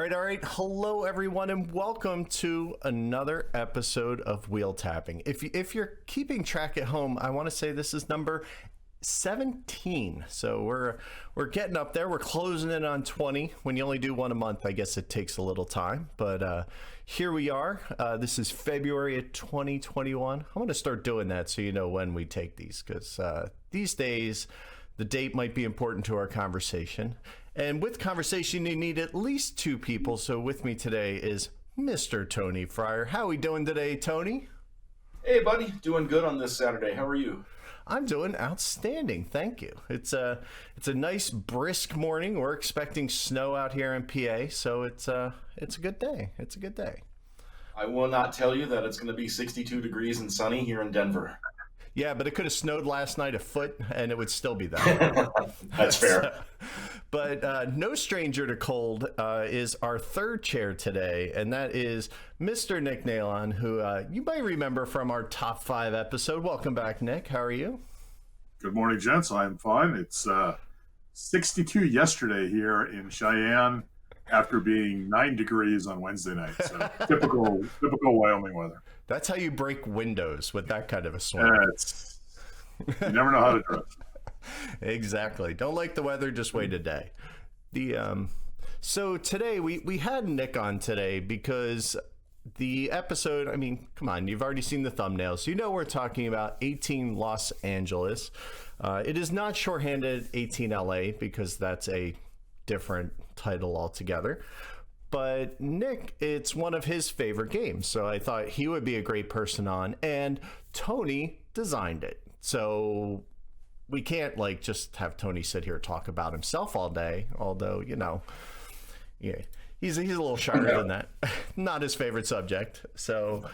All right. Hello, everyone, and welcome to another episode of Wheel Tapping. If you're keeping track at home, I want to say this is number 17. So we're getting up there. We're closing in on 20. When you only do one a month, I guess it takes a little time. But here we are. This is February of 2021. I'm going to start doing that so you know when we take these, because these days the date might be important to our conversation. And with conversation, you need at least two people. So with me today is Mr. Tony Fryer. How are we doing today, Tony? Hey, buddy. Doing good on this Saturday. How are you? I'm doing outstanding. Thank you. It's a nice brisk morning. We're expecting snow out here in PA, so it's a good day. It's a good day. I will not tell you that it's going to be 62 degrees and sunny here in Denver. Yeah, but it could have snowed last night a foot, and it would still be that. That's fair. But no stranger to cold is our third chair today, and that is Mr. Nick Neylon, who you might remember from our top 5 episode. Welcome back, Nick. How are you? Good morning, gents. I'm fine. It's 62 yesterday here in Cheyenne after being 9 degrees on Wednesday night. So typical Wyoming weather. That's how you break windows, with that kind of a swing. You never know how to dress. Exactly. Don't like the weather, just wait a day. So today we had Nick on today because the episode, I mean, come on, you've already seen the thumbnail, so you know we're talking about 18 Los Angeles. It is not shorthanded 18LA because that's a different title altogether. But Nick, it's one of his favorite games, so I thought he would be a great person on, and Tony designed it. So we can't just have Tony sit here and talk about himself all day, although, yeah, he's a little shyer than that. Not his favorite subject. So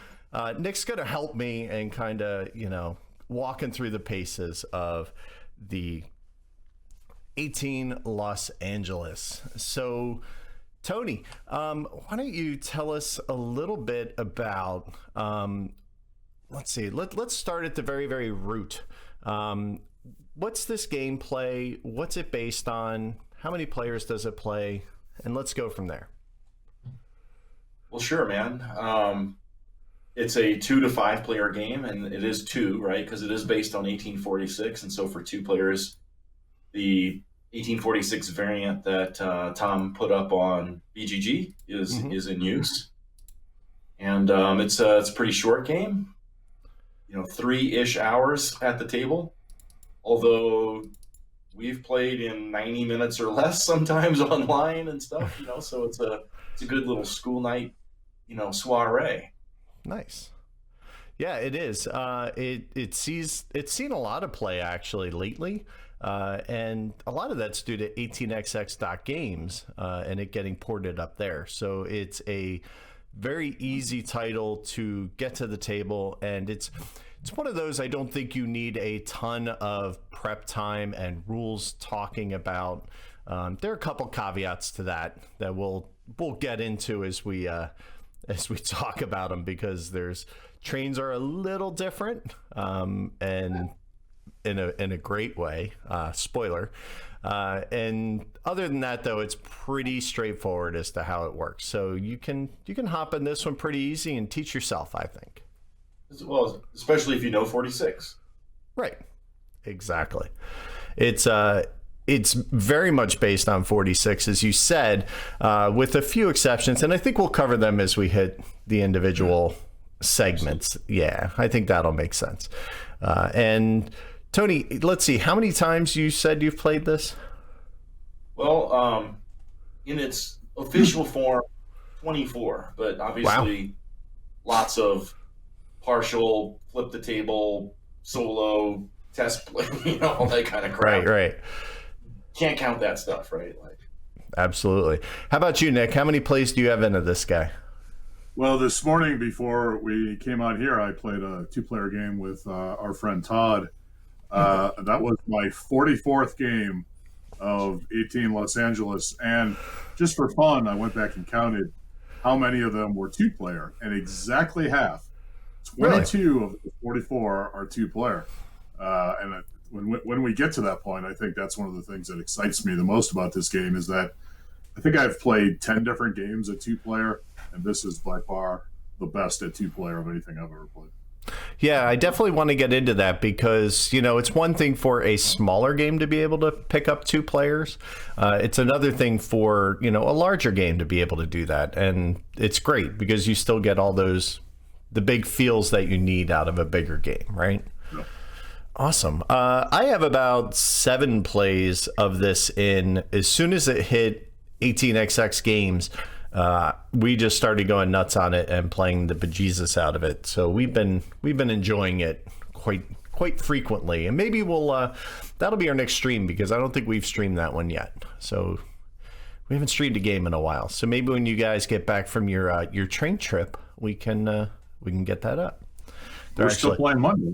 Nick's going to help me and kind of, walking through the paces of the 18 Los Angeles. So Tony, why don't you tell us a little bit about, let's see, let's start at the very, very root. What's this gameplay? What's it based on? How many players does it play? And let's go from there. Well, sure, man. It's a 2 to 5 player game, and it is 2, right? Because it is based on 1846, and so for 2 players, the 1846 variant that Tom put up on BGG is in use, and it's a pretty short game. 3-ish hours at the table. Although we've played in 90 minutes or less sometimes online and stuff, so it's a good little school night, soiree. Nice. Yeah, it is. It's seen a lot of play actually lately. And a lot of that's due to 18xx.games and it getting ported up there. So it's a very easy title to get to the table, and it's one of those I don't think you need a ton of prep time and rules talking about. There are a couple caveats to that we'll get into as we talk about them, because trains are a little different and in a great way, spoiler. And other than that, though, it's pretty straightforward as to how it works. So you can hop in this one pretty easy and teach yourself, I think. Well, especially if you know 46. Right. Exactly. It's very much based on 46, as you said, with a few exceptions, and I think we'll cover them as we hit the individual segments. Yeah, I think that'll make sense. And Tony, let's see, how many times you said you've played this? Well, in its official form, 24, but obviously lots of partial, flip the table, solo, test play, all that kind of crap. Right. Can't count that stuff, right? Absolutely. How about you, Nick? How many plays do you have into this guy? Well, this morning before we came out here, I played a 2-player game with our friend Todd. That was my 44th game of 18 Los Angeles. And just for fun, I went back and counted how many of them were 2-player, and exactly half. 22 of the 44 are 2-player. And when we get to that point, I think that's one of the things that excites me the most about this game, is that I think I've played 10 different games at 2-player, and this is by far the best at 2-player of anything I've ever played. Yeah, I definitely want to get into that because, it's one thing for a smaller game to be able to pick up 2 players. It's another thing for, a larger game to be able to do that. And it's great because you still get all the big feels that you need out of a bigger game, right? Yeah. Awesome. I have about 7 plays of this in. As soon as it hit 18xx games, we just started going nuts on it and playing the bejesus out of it. So we've been enjoying it quite frequently, and maybe we'll that'll be our next stream because I don't think we've streamed that one yet. So we haven't streamed a game in a while. So maybe when you guys get back from your train trip, we can get that up. We're still playing Monday.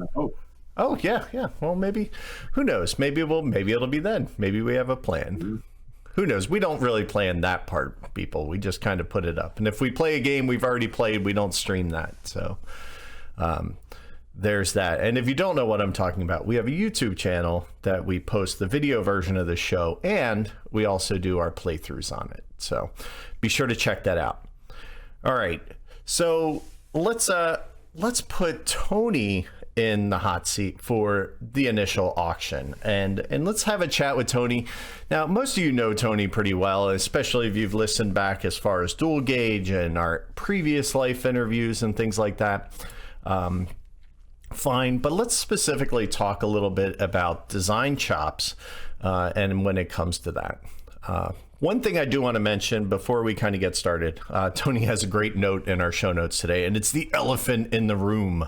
Oh yeah. Well, maybe. Who knows? Maybe it'll be then. Maybe we have a plan. Mm-hmm. Who knows? We don't really plan that part, people. We just kind of put it up. And if we play a game we've already played, we don't stream that. So there's that. And if you don't know what I'm talking about, we have a YouTube channel that we post the video version of the show, and we also do our playthroughs on it. So be sure to check that out. All right. So let's put Tony in the hot seat for the initial auction, and let's have a chat with Tony. Now, most of you know Tony pretty well, especially if you've listened back as far as Dual Gauge and our previous life interviews and things like that. Fine, but let's specifically talk a little bit about design chops and when it comes to that. One thing I do want to mention before we kind of get started, Tony has a great note in our show notes today, and it's the elephant in the room.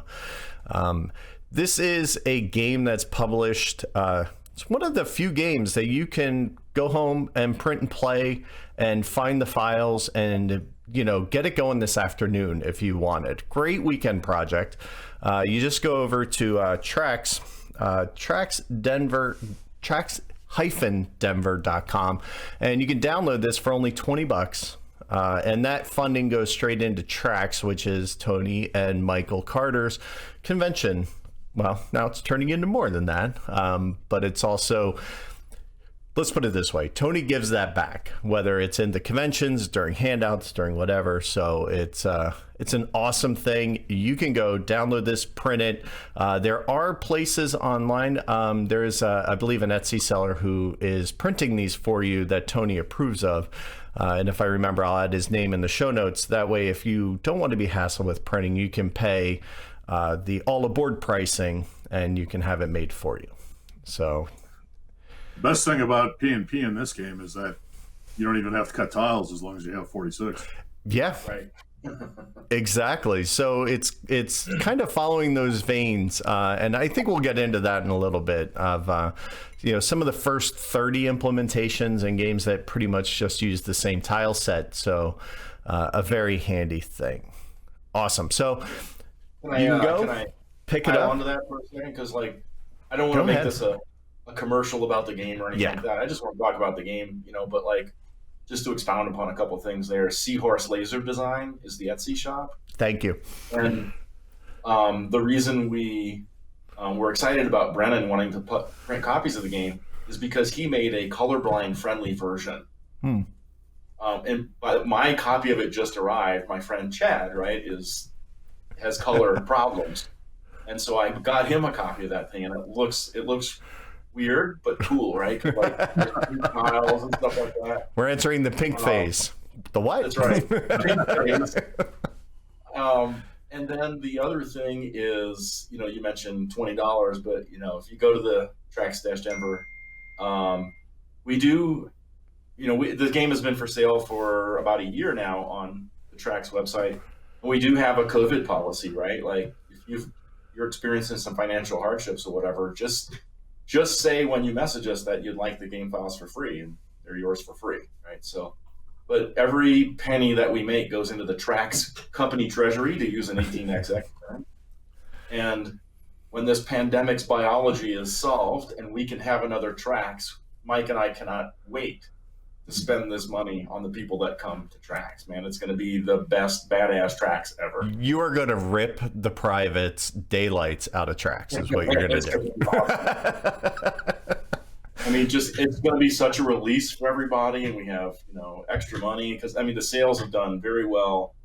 This is a game that's published. It's one of the few games that you can go home and print and play and find the files and, get it going this afternoon if you wanted. Great weekend project. You just go over to tracks-denver.com, and you can download this for only $20. And that funding goes straight into Tracks, which is Tony and Michael Carter's convention. Well, now it's turning into more than that, but it's also, let's put it this way, Tony gives that back, whether it's in the conventions, during handouts, during whatever. So it's an awesome thing. You can go download this, print it. There are places online. There is, I believe, an Etsy seller who is printing these for you that Tony approves of. And if I remember, I'll add his name in the show notes. That way, if you don't want to be hassled with printing, you can pay the all aboard pricing and you can have it made for you. So best thing about P&P in this game is that you don't even have to cut tiles as long as you have 46. Yeah. Right. Exactly. So it's kind of following those veins, and I think we'll get into that in a little bit of some of the first 30 implementations and games that pretty much just use the same tile set. So a very handy thing. Awesome. So can I pick it up onto that for a second, because I don't want to make this a commercial about the game or anything like that. I just want to talk about the game, but just to expound upon a couple things there, Seahorse Laser Design is the Etsy shop. Thank you. And the reason we were excited about Brennan wanting to print copies of the game is because he made a colorblind friendly version. And my copy of it just arrived. My friend Chad, right, has color problems. And so I got him a copy of that thing, and it looks weird but cool, right? Tiles and stuff like that. We're entering the pink phase. The what? That's right. Pink phase. And then the other thing is, you mentioned $20, but if you go to the Tracks-Denver, we do, the game has been for sale for about a year now on the Tracks website, and we do have a COVID policy, right? Like if you're experiencing some financial hardships or whatever, just say when you message us that you'd like the game files for free, and they're yours for free, right? So, but every penny that we make goes into the Tracks company treasury, to use an 18xx term. And when this pandemic's biology is solved and we can have another Tracks, Mike and I cannot wait to spend this money on the people that come to Tracks, man. It's going to be the best badass Tracks ever. You are going to rip the privates daylights out of Tracks is what you're going to do. I mean, just it's going to be such a release for everybody, and we have extra money because I mean the sales have done very well.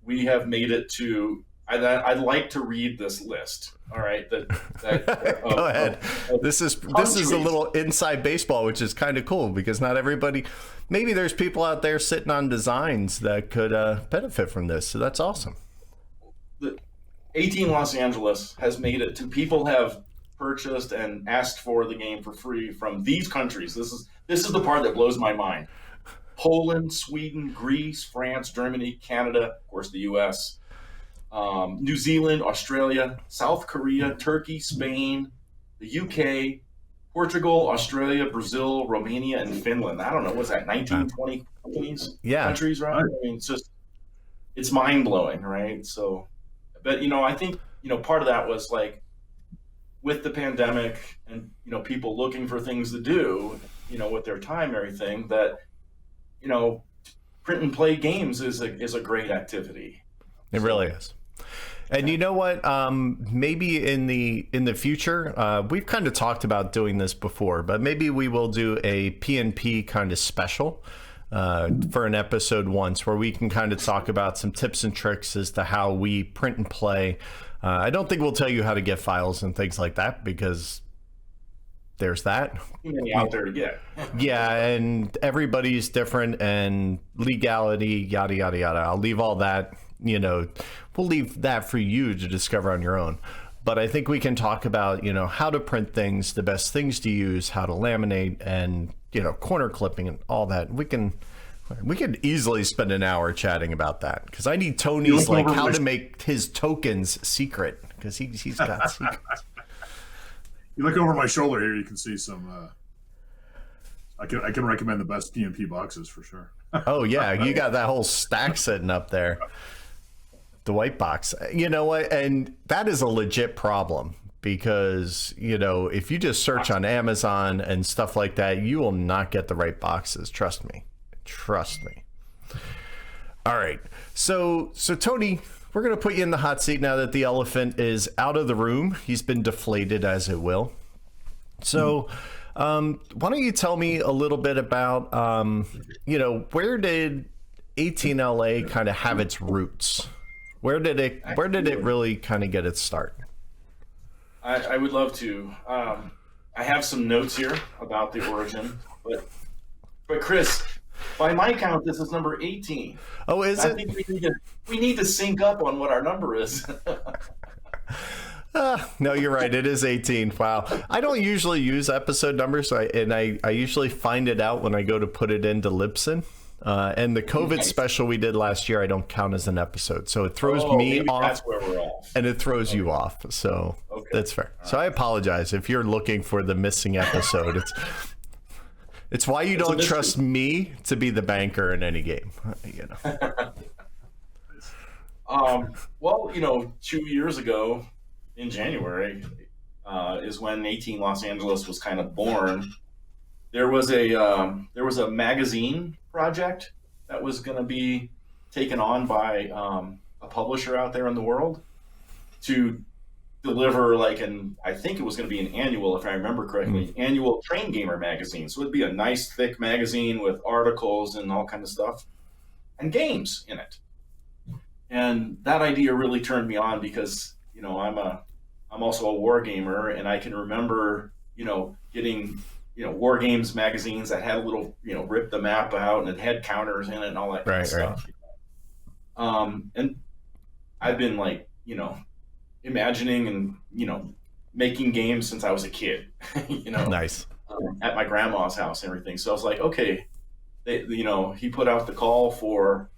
We have made it to. I'd like to read this list. All right, go ahead. This is a little inside baseball, which is kind of cool because not everybody. Maybe there's people out there sitting on designs that could benefit from this. So that's awesome. The 18 Los Angeles has made it to people have purchased and asked for the game for free from these countries. This is the part that blows my mind. Poland, Sweden, Greece, France, Germany, Canada, of course the US, New Zealand, Australia, South Korea, Turkey, Spain, the UK, Portugal, Australia, Brazil, Romania, and Finland. I don't know, what's that, 19, 20 countries? Yeah. Countries, right? I mean, it's mind-blowing, right? So, but, I think, part of that was like, with the pandemic and, people looking for things to do, with their time and everything, that, print and play games is a great activity. It really is. And you know what? Maybe in the future, we've kind of talked about doing this before, but maybe we will do a P&P kind of special for an episode once where we can kind of talk about some tips and tricks as to how we print and play. I don't think we'll tell you how to get files and things like that because there's that. Too many out there to get. Yeah, and everybody's different and legality, yada, yada, yada. I'll leave all that, we'll leave that for you to discover on your own. But I think we can talk about, how to print things, the best things to use, how to laminate and, corner clipping and all that. We could easily spend an hour chatting about that because I need Tony's how to make his tokens secret because he's got secrets. You look over my shoulder here, you can see some. I can recommend the best P&P boxes for sure. Oh yeah, you got that whole stack sitting up there. The white box. You know what? And that is a legit problem because, if you just search on Amazon and stuff like that, you will not get the right boxes. Trust me. All right. So Tony, we're going to put you in the hot seat now that the elephant is out of the room. He's been deflated, as it will. So why don't you tell me a little bit about, where did 18LA kind of have its roots? Where did it really kind of get its start? I would love to. I have some notes here about the origin, but Chris, by my count, this is number 18. Oh, is it? I think we need to sync up on what our number is. No, you're right. It is 18. Wow. I don't usually use episode numbers, I usually find it out when I go to put it into Libsyn. And the COVID special we did last year, I don't count as an episode. So it throws me off. That's where we're off. And it throws you off. So that's fair. So I apologize if you're looking for the missing episode. It's why you don't trust me to be the banker in any game. Well, 2 years ago in January is when 18 Los Angeles was kind of born. There was a magazine project that was going to be taken on by a publisher out there in the world to deliver I think it was going to be an annual, if I remember correctly, annual Train Gamer magazine. So it'd be a nice thick magazine with articles and all kind of stuff and games in it. And that idea really turned me on because, I'm also a war gamer and I can remember, getting war games magazines that had a little, rip the map out and it had counters in it and all that kind of stuff. And I've been imagining and, making games since I was a kid, Nice. At my grandma's house and everything. So I was like, okay, he put out the call for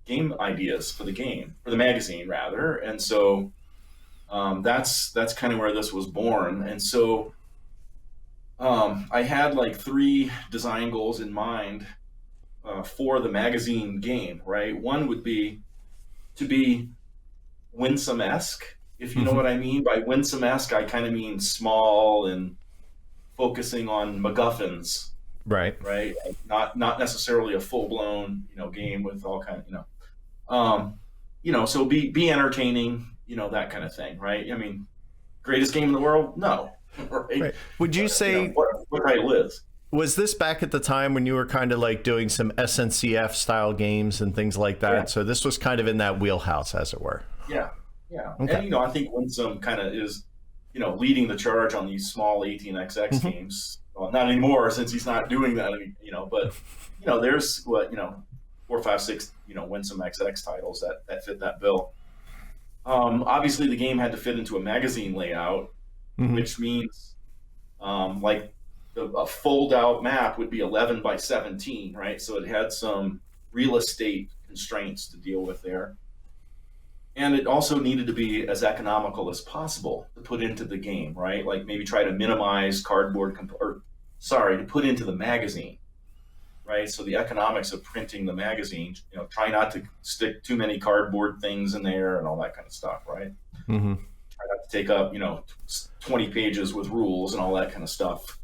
game ideas for the magazine rather. And so that's kind of where this was born. And so I had 3 design goals in mind for the magazine game, right? One would be to be Winsome-esque, if you know what I mean. By Winsome-esque, I kind of mean small and focusing on MacGuffins, right? Not necessarily a full-blown, game with all kind of, so be entertaining, that kind of thing, right? I mean, greatest game in the world? No. right? Right. Would you say What title is? was this back at the time when you were kind of like doing some SNCF style games and things like that? Yeah. So this was kind of in that wheelhouse, as it were. Yeah, yeah. Okay. And I think Winsome kind of is, leading the charge on these small 18XX games. Well, not anymore since he's not doing that, But there's 4, 5, 6, Winsome XX titles that fit that bill. Obviously, the game had to fit into a magazine layout, which means like a fold-out map would be 11 by 17, right? So it had some real estate constraints to deal with there. And it also needed to be as economical as possible to put into the game, right? Like maybe try to minimize to put into the magazine, right? So the economics of printing the magazine, try not to stick too many cardboard things in there and all that kind of stuff, right? Mm-hmm. Try not to take up, 20 pages with rules and all that kind of stuff,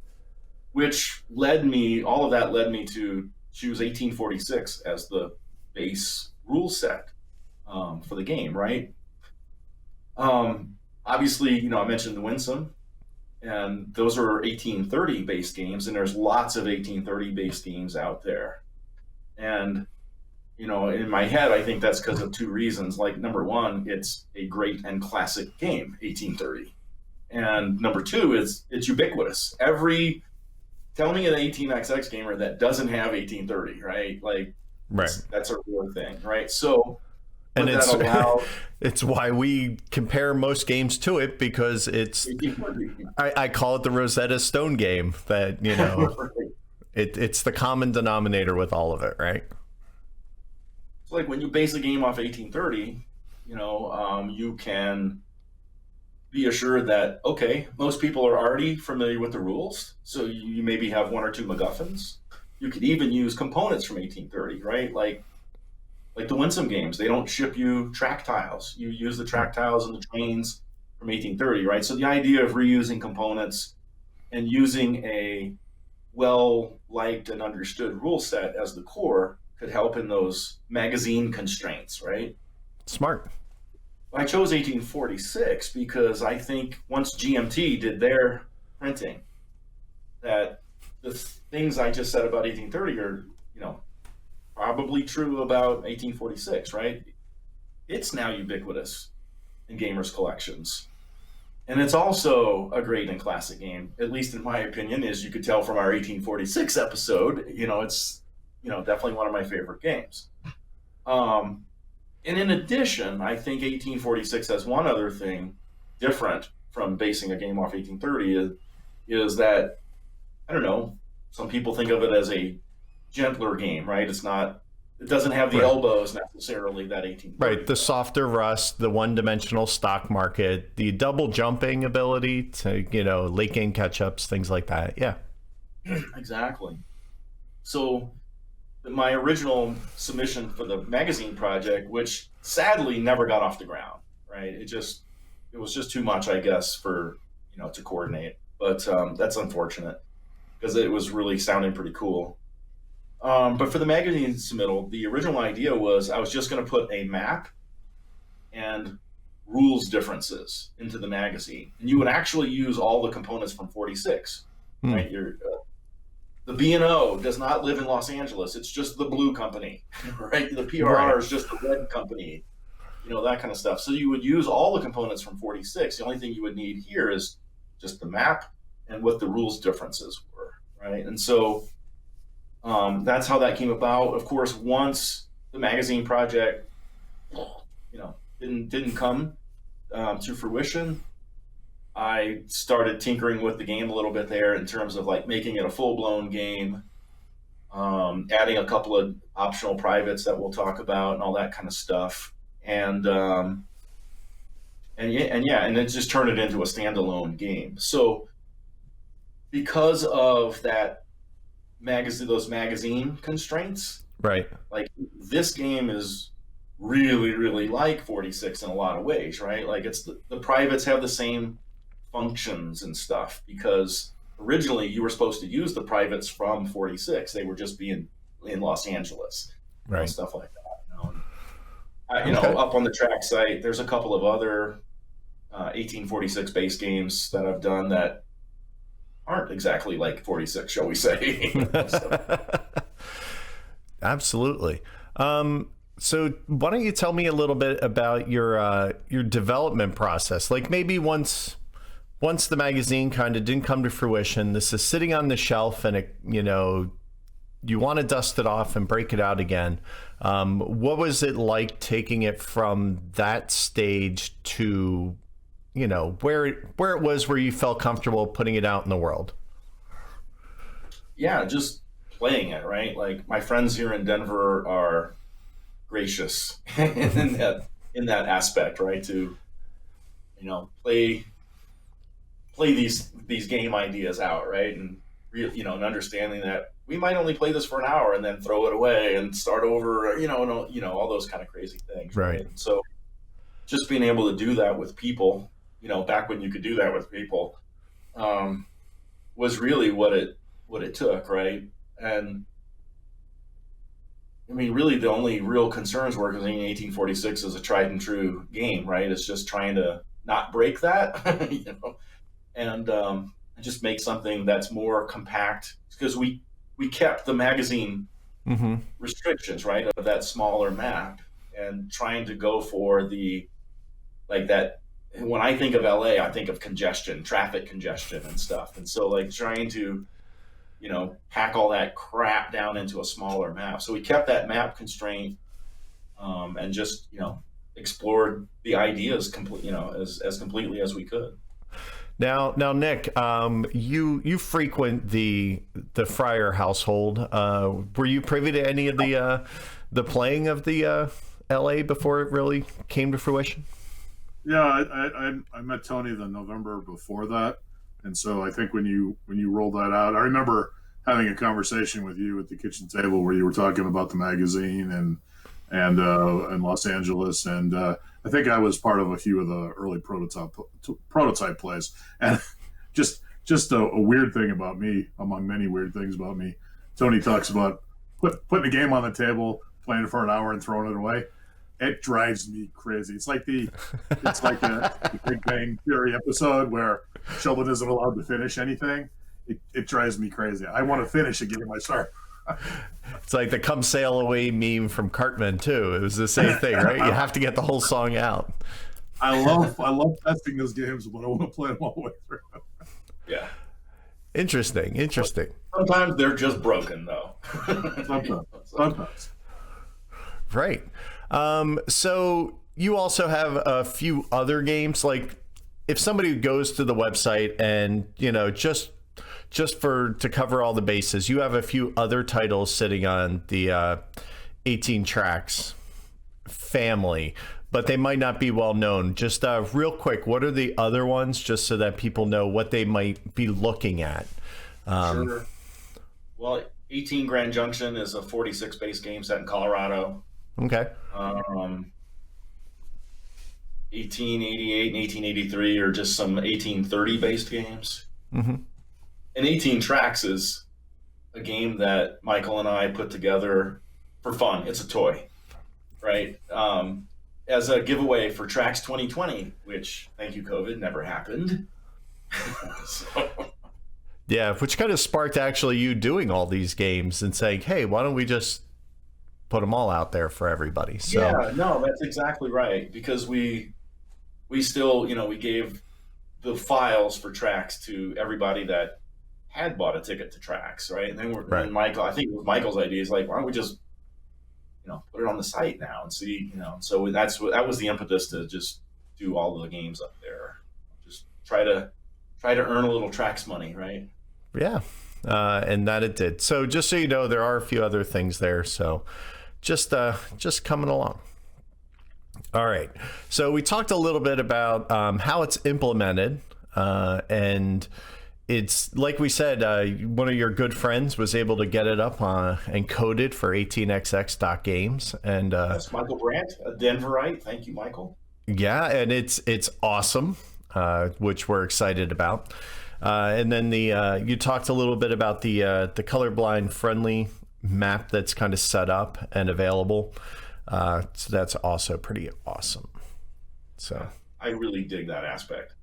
which all of that led me to choose 1846 as the base rule set for the game, right? Obviously, I mentioned the Winsome, and those are 1830 based games, and there's lots of 1830 based games out there. And, in my head, I think that's because of two reasons. Like, number one, it's a great and classic game, 1830. And number two, it's ubiquitous. Tell me an 18XX gamer that doesn't have 1830, right? Like, right. That's a real thing, right? So, and it's why we compare most games to it, because I call it the Rosetta Stone game. That it's the common denominator with all of it, right? So like when you base a game off 1830, you can be assured that most people are already familiar with the rules, so you maybe have one or two MacGuffins. You could even use components from 1830, right? Like the Winsome games, they don't ship you track tiles. You use the track tiles and the trains from 1830, right? So the idea of reusing components and using a well-liked and understood rule set as the core could help in those magazine constraints, right? Smart. I chose 1846 because I think once GMT did their printing, that the things I just said about 1830 are, probably true about 1846, right? It's now ubiquitous in gamers' collections. And it's also a great and classic game, at least in my opinion, as you could tell from our 1846 episode. It's, definitely one of my favorite games. And in addition, I think 1846 has one other thing different from basing a game off 1830 is that, I don't know, some people think of it as a gentler game, right? It doesn't have the elbows necessarily that 1830. Right, the softer rust, the one-dimensional stock market, the double jumping ability to, late game catch-ups, things like that. Yeah. Exactly. So my original submission for the magazine project, which sadly never got off the ground, right? It was just too much, I guess, for, to coordinate. But that's unfortunate because it was really sounding pretty cool. But for the magazine submittal, the original idea was I was just going to put a map and rules differences into the magazine. And you would actually use all the components from 46, right? The B&O does not live in Los Angeles. It's just the blue company, right? The PRR is just the red company, that kind of stuff. So you would use all the components from 46. The only thing you would need here is just the map and what the rules differences were, right? And so that's how that came about. Of course, once the magazine project, didn't come to fruition, I started tinkering with the game a little bit there in terms of like making it a full-blown game, adding a couple of optional privates that we'll talk about and all that kind of stuff, and it just turned it into a standalone game. So because of that those magazine constraints, right? Like this game is really, really like 46 in a lot of ways, right? Like it's the privates have the same functions and stuff because originally you were supposed to use the privates from 46. They were just being in Los Angeles, right? And stuff like that. Up on the track site, there's a couple of other 1846 base games that I've done that aren't exactly like 46, shall we say. So. Absolutely. So why don't you tell me a little bit about your development process? Like maybe once the magazine kind of didn't come to fruition, this is sitting on the shelf and it, you want to dust it off and break it out again. What was it like taking it from that stage to, where it was where you felt comfortable putting it out in the world? Yeah, just playing it, right? Like my friends here in Denver are gracious in that aspect, right? To play these game ideas out, right? And and understanding that we might only play this for an hour and then throw it away and start over, and all those kind of crazy things, right? And so just being able to do that with people, back when you could do that with people, was really what it took, right? And I mean, really, the only real concerns were because 1846 is a tried and true game, right? It's just trying to not break that, and just make something that's more compact, because we kept the magazine restrictions, right, of that smaller map, and trying to go for that. When I think of LA, I think of congestion, traffic congestion and stuff. And so like trying to, pack all that crap down into a smaller map. So we kept that map constraint, and just, explored the ideas as completely as we could. Now, Nick, you frequent the Fryer household. Were you privy to any of the playing of the LA before it really came to fruition? Yeah, I met Tony the November before that, and so I think when you rolled that out, I remember having a conversation with you at the kitchen table where you were talking about the magazine and Los Angeles, and I think I was part of a few of the early prototype plays, and just a weird thing about me, among many weird things about me. Tony talks about putting a game on the table, playing it for an hour, and throwing it away. It drives me crazy. It's like a Big Bang Theory episode where Sheldon isn't allowed to finish anything. It drives me crazy. I want to finish a game I start. It's like the "Come Sail Away" meme from Cartman too. It was the same thing, right? You have to get the whole song out. I love testing those games, but I want to play them all the way through. Yeah. Interesting. Sometimes they're just broken, though. Sometimes. Right. So you also have a few other games. Like if somebody goes to the website and, just to cover all the bases, you have a few other titles sitting on the 18 Tracks family, but they might not be well known. Just real quick, what are the other ones, just so that people know what they might be looking at? Sure. Well, 18 Grand Junction is a 46 base game set in Colorado. Okay. 1888 and 1883 are just some 1830 based games. Mm-hmm. And 18 Tracks is a game that Michael and I put together for fun. It's a toy, right? As a giveaway for Tracks 2020, which, thank you, COVID, never happened. Yeah, which kind of sparked actually you doing all these games and saying, hey, why don't we just put them all out there for everybody? So yeah, no, that's exactly right. Because we still, we gave the files for Tracks to everybody that had bought a ticket to Tracks, right? And then and Michael, I think it was Michael's idea, is like, why don't we just, put it on the site now and see, so that was the impetus to just do all of the games up there. Just try to earn a little Tracks money, right? Yeah. And that it did. So just so you know, there are a few other things there. So just coming along. All right. So we talked a little bit about how it's implemented, and it's like we said, one of your good friends was able to get it up and coded for 18xx.games. And that's Michael Brandt, a Denverite. Thank you, Michael. Yeah, and it's awesome, which we're excited about. And then you talked a little bit about the colorblind friendly map that's kind of set up and available. So that's also pretty awesome. So I really dig that aspect.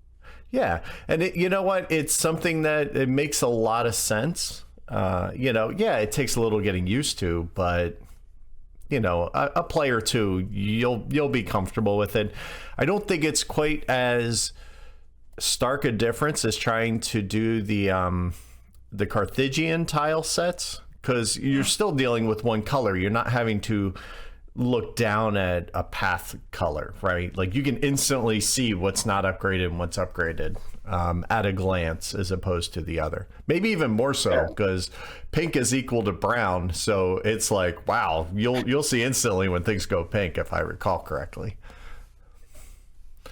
Yeah. And you know what? It's something that it makes a lot of sense. Yeah, it takes a little getting used to, but a play or two, you'll be comfortable with it. I don't think it's quite as stark a difference as trying to do the Carthaginian tile sets, because you're still dealing with one color. You're not having to look down at a path color, right? Like you can instantly see what's not upgraded and what's upgraded at a glance, as opposed to the other. Maybe even more so, because pink is equal to brown, so it's like, wow, you'll see instantly when things go pink, if I recall correctly.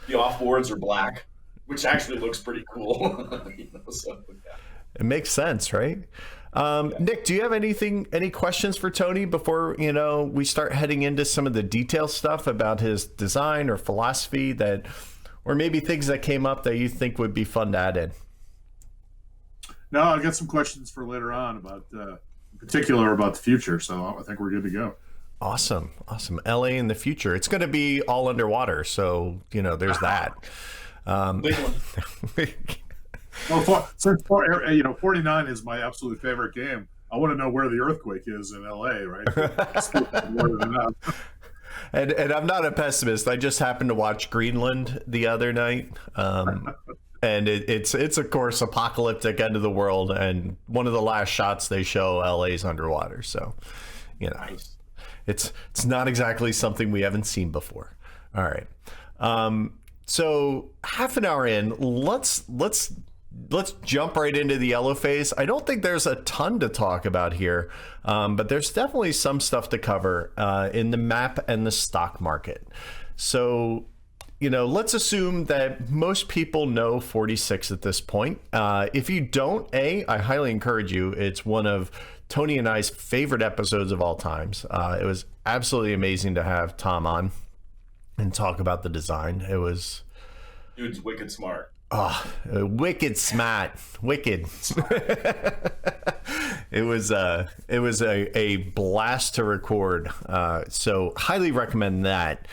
The offboards are black, which actually looks pretty cool. It makes sense, right? Nick, do you have any questions for Tony before we start heading into some of the detail stuff about his design or philosophy, or maybe things that came up that you think would be fun to add in? No, I've got some questions for later on about, in particular, about the future. So I think we're good to go. Awesome. LA in the future. It's going to be all underwater. So, there's that. Big one. Well, since 49 is my absolute favorite game, I want to know where the earthquake is in LA, right? And I'm not a pessimist. I just happened to watch Greenland the other night, and it's of course apocalyptic, end of the world, and one of the last shots they show LA's underwater. So, Nice. it's not exactly something we haven't seen before. All right. So half an hour in, let's jump right into the yellow phase. I don't think there's a ton to talk about here, but there's definitely some stuff to cover in the map and the stock market. So, let's assume that most people know 46 at this point. If you don't, I highly encourage you. It's one of Tony and I's favorite episodes of all times. It was absolutely amazing to have Tom on and talk about the design. Dude's wicked smart. Wicked smart. Wicked. It was a blast to record. So highly recommend that.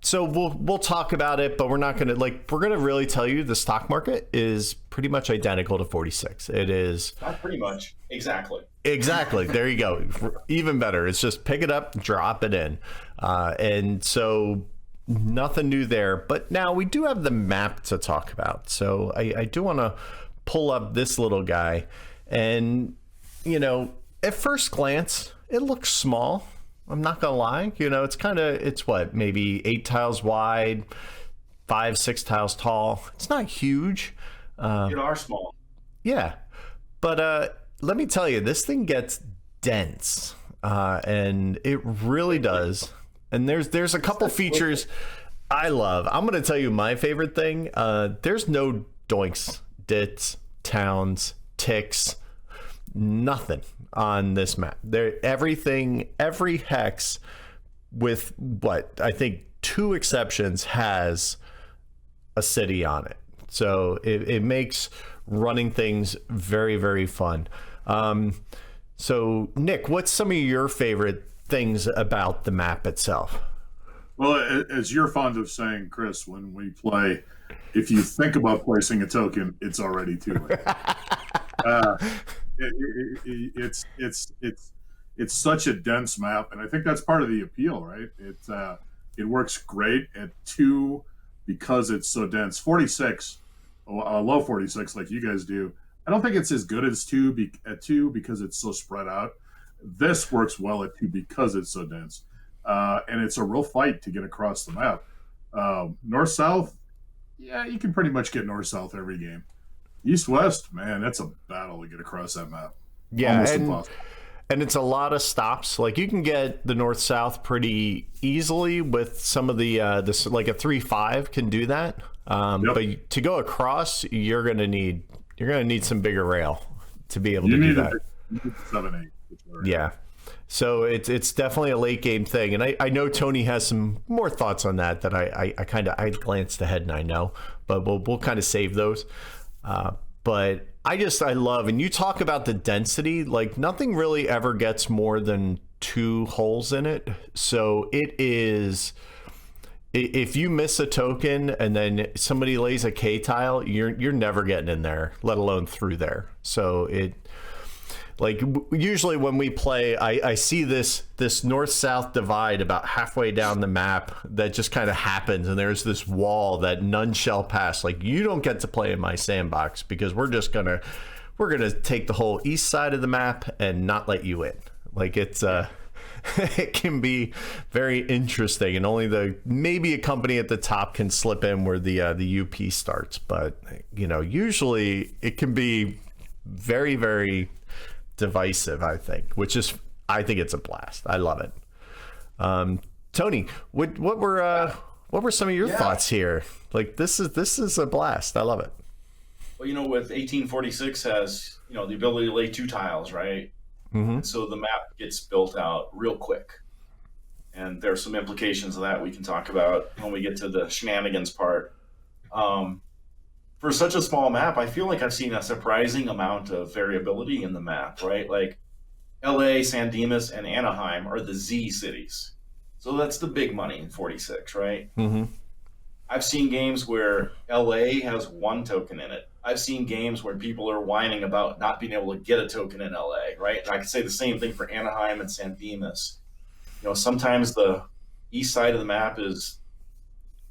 So we'll talk about it, but we're gonna really tell you the stock market is pretty much identical to 46. It is not pretty much. Exactly. There you go. Even better. It's just pick it up, drop it in. And so nothing new there, but now we do have the map to talk about. So I do want to pull up this little guy, and at first glance it looks small. I'm not gonna lie. It's what, maybe 8 tiles wide, 5-6 tiles tall. It's not huge. You are small. Yeah, but let me tell you, this thing gets dense, and it really does. And there's a couple features I love. I'm going to tell you my favorite thing. There's no doinks, dits, towns, ticks, nothing on this map. Every hex, with what I think 2 exceptions, has a city on it. So it makes running things very, very fun. So Nick, what's some of your favorite things about the map itself? Well, as you're fond of saying, Chris, when we play, if you think about placing a token, it's already too late. It's such a dense map, and I think that's part of the appeal, right? It works great at 2 because it's so dense. 46, low 46, like you guys do, I don't think it's as good as 2 because it's so spread out. This works well at 2 because it's so dense, and it's a real fight to get across the map. North-south, yeah, you can pretty much get north-south every game. East-west, man, that's a battle to get across that map. Yeah, almost impossible. And it's a lot of stops. Like you can get the north-south pretty easily with some of the like a 3-5 can do that. Yep. But to go across, you're gonna need some bigger rail to be able to do that. You need 7-8. Yeah. So it's definitely a late game thing. And I know Tony has some more thoughts on that I glanced ahead and I know, but we'll kind of save those. But I love, and you talk about the density, like nothing really ever gets more than 2 holes in it. So it is, if you miss a token and then somebody lays a K tile, you're never getting in there, let alone through there. So it, like, usually when we play, I see this north-south divide about halfway down the map that just kind of happens, and there's this wall that none shall pass. Like, you don't get to play in my sandbox because we're gonna take the whole east side of the map and not let you in. Like, it's it can be very interesting, and only maybe a company at the top can slip in where the UP starts. But usually it can be very, very divisive, I think, I think it's a blast. I love it. Tony, what were some of your thoughts here? Like, this is a blast. I love it. Well, with 1846 has, the ability to lay 2 tiles, right? Mm-hmm. So the map gets built out real quick. And there's some implications of that we can talk about when we get to the shenanigans part. For such a small map, I feel like I've seen a surprising amount of variability in the map, right? Like LA, San Dimas, and Anaheim are the Z cities. So that's the big money in 46, right? Mm-hmm. I've seen games where LA has 1 token in it. I've seen games where people are whining about not being able to get a token in LA, right? And I could say the same thing for Anaheim and San Dimas. Sometimes the east side of the map is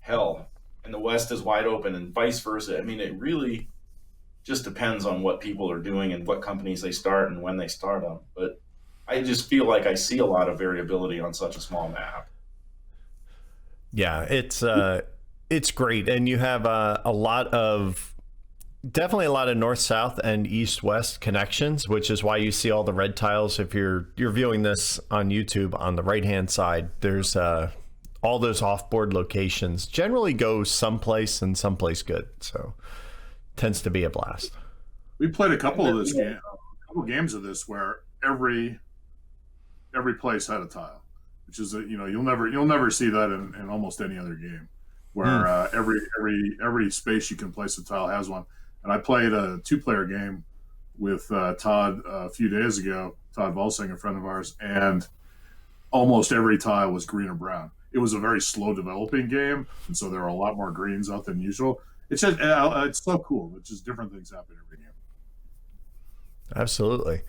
hell and the west is wide open, and vice versa. I mean, it really just depends on what people are doing and what companies they start and when they start them. But I just feel like I see a lot of variability on such a small map. Yeah, it's great, and you have definitely a lot of north-south and east-west connections, which is why you see all the red tiles. If you're viewing this on YouTube, on the right-hand side, there's all those off-board locations generally go someplace and someplace good. So tends to be a blast. We played a couple games of this where every place had a tile, which is you'll never see that in almost any other game, where every space you can place a tile has one. And I played a 2-player game with Todd a few days ago, Todd Volsing, a friend of ours, and almost every tile was green or brown. It was a very slow developing game, and so there are a lot more greens out than usual. It's just it's so cool. It's just different things happen every game. Absolutely,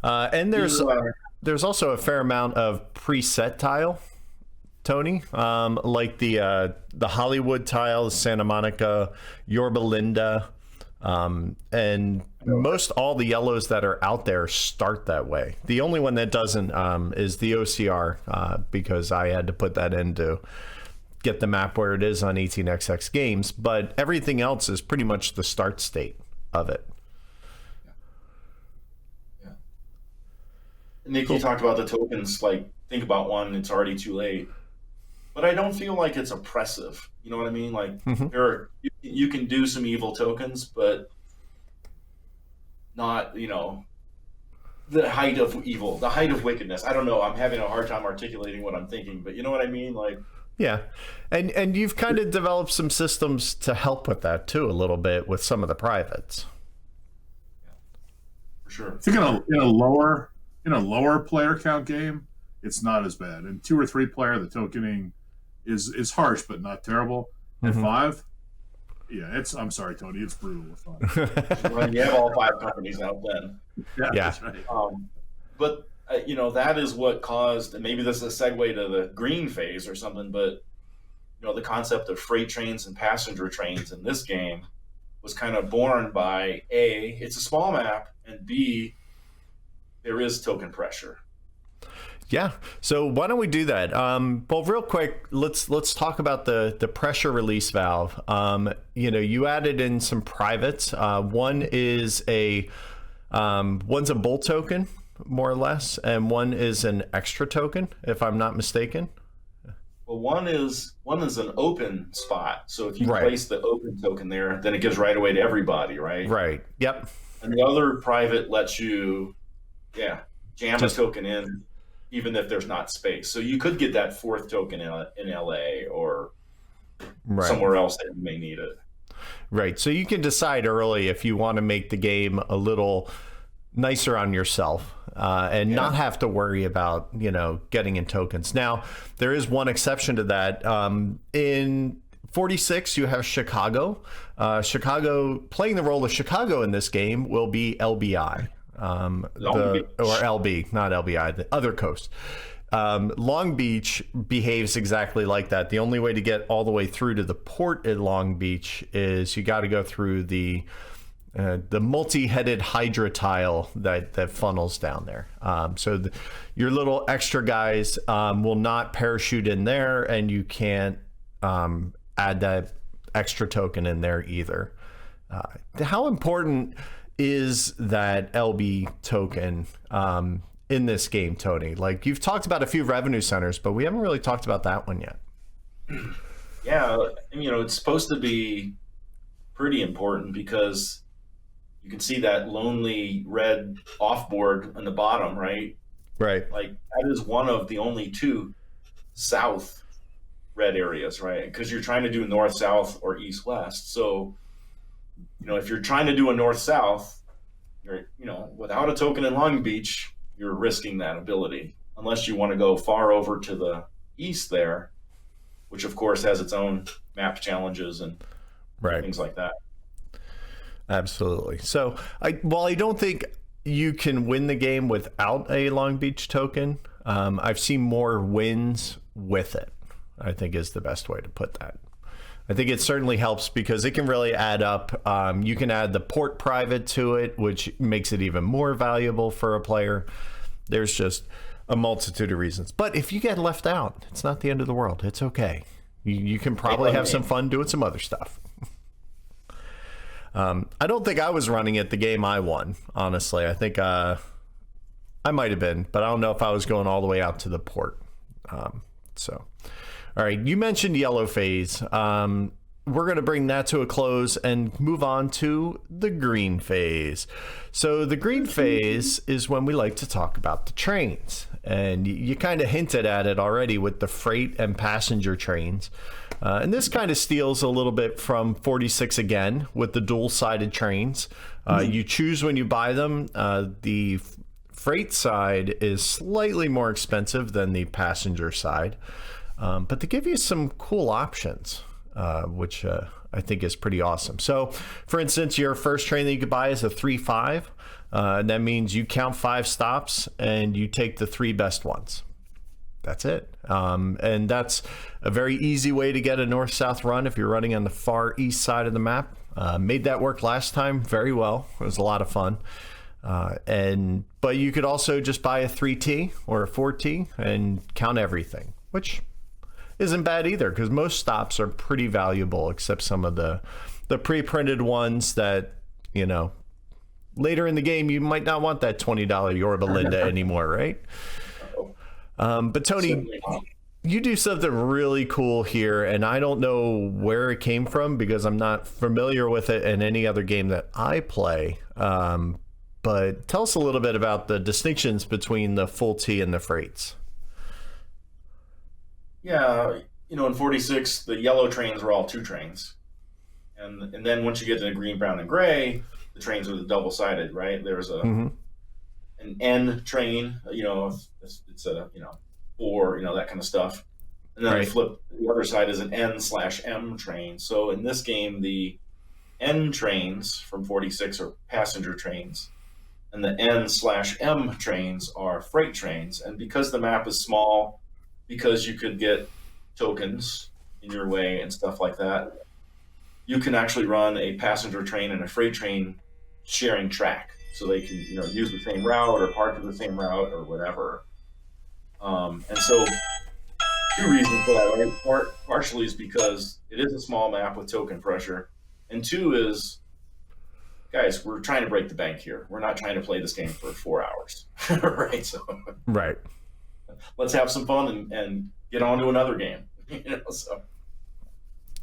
and there's also a fair amount of preset tile, Tony, like the Hollywood tile, the Santa Monica, Yorba Linda. And most all the yellows that are out there start that way. The only one that doesn't is the OCR, because I had to put that in to get the map where it is on 18xx games, but everything else is pretty much the start state of it. Yeah. Nick, you talked about the tokens, like think about one, it's already too late. But I don't feel like it's oppressive. You know what I mean? Like you can do some evil tokens, but not, the height of evil, the height of wickedness. I don't know. I'm having a hard time articulating what I'm thinking, but you know what I mean? Like, yeah. And you've kind of developed some systems to help with that too, a little bit with some of the privates. Yeah, for sure. I think in a lower player count game, it's not as bad. In 2 or 3 player, the tokening is harsh but not terrible. At 5, I'm sorry, Tony, it's brutal with 5. Well, you have all 5 companies out then. Yeah. That's right. But that is what caused, and maybe this is a segue to the green phase or something, but the concept of freight trains and passenger trains in this game was kind of born by A, it's a small map, and B, there is token pressure. Yeah. So why don't we do that? Well, real quick, let's talk about the pressure release valve. You added in some privates. One is one's a bull token, more or less, and one is an extra token, if I'm not mistaken. Well, one is an open spot. So if you place the open token there, then it gives right away to everybody, right? Right. Yep. And the other private lets you, jam a token in, even if there's not space. So you could get that 4th token in LA or somewhere else that you may need it. Right. So you can decide early if you want to make the game a little nicer on yourself and not have to worry about, getting in tokens. Now, there is one exception to that. In 46, you have Chicago. Chicago, playing the role of Chicago in this game will be LBI. Or LB, not LBI, the other coast. Long Beach behaves exactly like that. The only way to get all the way through to the port at Long Beach is you got to go through the multi-headed hydra tile that funnels down there. So your little extra guys will not parachute in there, and you can't add that extra token in there either. How important is that LB token in this game, Tony? Like, you've talked about a few revenue centers, but we haven't really talked about that one yet. Yeah, it's supposed to be pretty important because you can see that lonely red offboard on the bottom, right? Right. Like, that is one of the only two south red areas, right? Because you're trying to do north-south or east-west. So, if you're trying to do a north-south, you're, without a token in Long Beach, you're risking that ability. Unless you want to go far over to the east there, which of course has its own map challenges and things like that. Absolutely. So, while I don't think you can win the game without a Long Beach token, I've seen more wins with it, I think is the best way to put that. I think it certainly helps because it can really add up. You can add the port private to it, which makes it even more valuable for a player. There's just a multitude of reasons. But if you get left out, it's not the end of the world. It's okay. You can probably have some fun doing some other stuff. I don't think I was running it the game I won, honestly. I think I might have been, but I don't know if I was going all the way out to the port. All right, you mentioned yellow phase. We're going to bring that to a close and move on to the green phase. So the green phase is when we like to talk about the trains. And you kind of hinted at it already with the freight and passenger trains. And this kind of steals a little bit from 46 again with the dual-sided trains. You choose when you buy them. The freight side is slightly more expensive than the passenger side. But they give you some cool options, which I think is pretty awesome. So, for instance, your first train that you could buy is a 3-5. And that means you count 5 stops and you take the 3 best ones. That's it. And that's a very easy way to get a north-south run if you're running on the far east side of the map. Made that work last time very well. It was a lot of fun. But you could also just buy a 3T or a 4T and count everything, which isn't bad either, because most stops are pretty valuable, except some of the pre-printed ones that, later in the game, you might not want that $20 Yorba Linda anymore, right? But Tony, you do something really cool here, and I don't know where it came from because I'm not familiar with it in any other game that I play. But tell us a little bit about the distinctions between the full T and the freights. Yeah, in 46, the yellow trains were all 2 trains. And then once you get to the green, brown, and gray, the trains are the double-sided, right? There's an N train, it's a, 4, that kind of stuff. And then the other side is an N/M train. So in this game, the N trains from 46 are passenger trains, and the N/M trains are freight trains. And because the map is small, because you could get tokens in your way and stuff like that, you can actually run a passenger train and a freight train sharing track. So they can, use the same route or park to the same route or whatever. And so 2 reasons for that, right? Partially is because it is a small map with token pressure. And 2 is, guys, we're trying to break the bank here. We're not trying to play this game for 4 hours, right? So, right. Let's have some fun and get on to another game. So.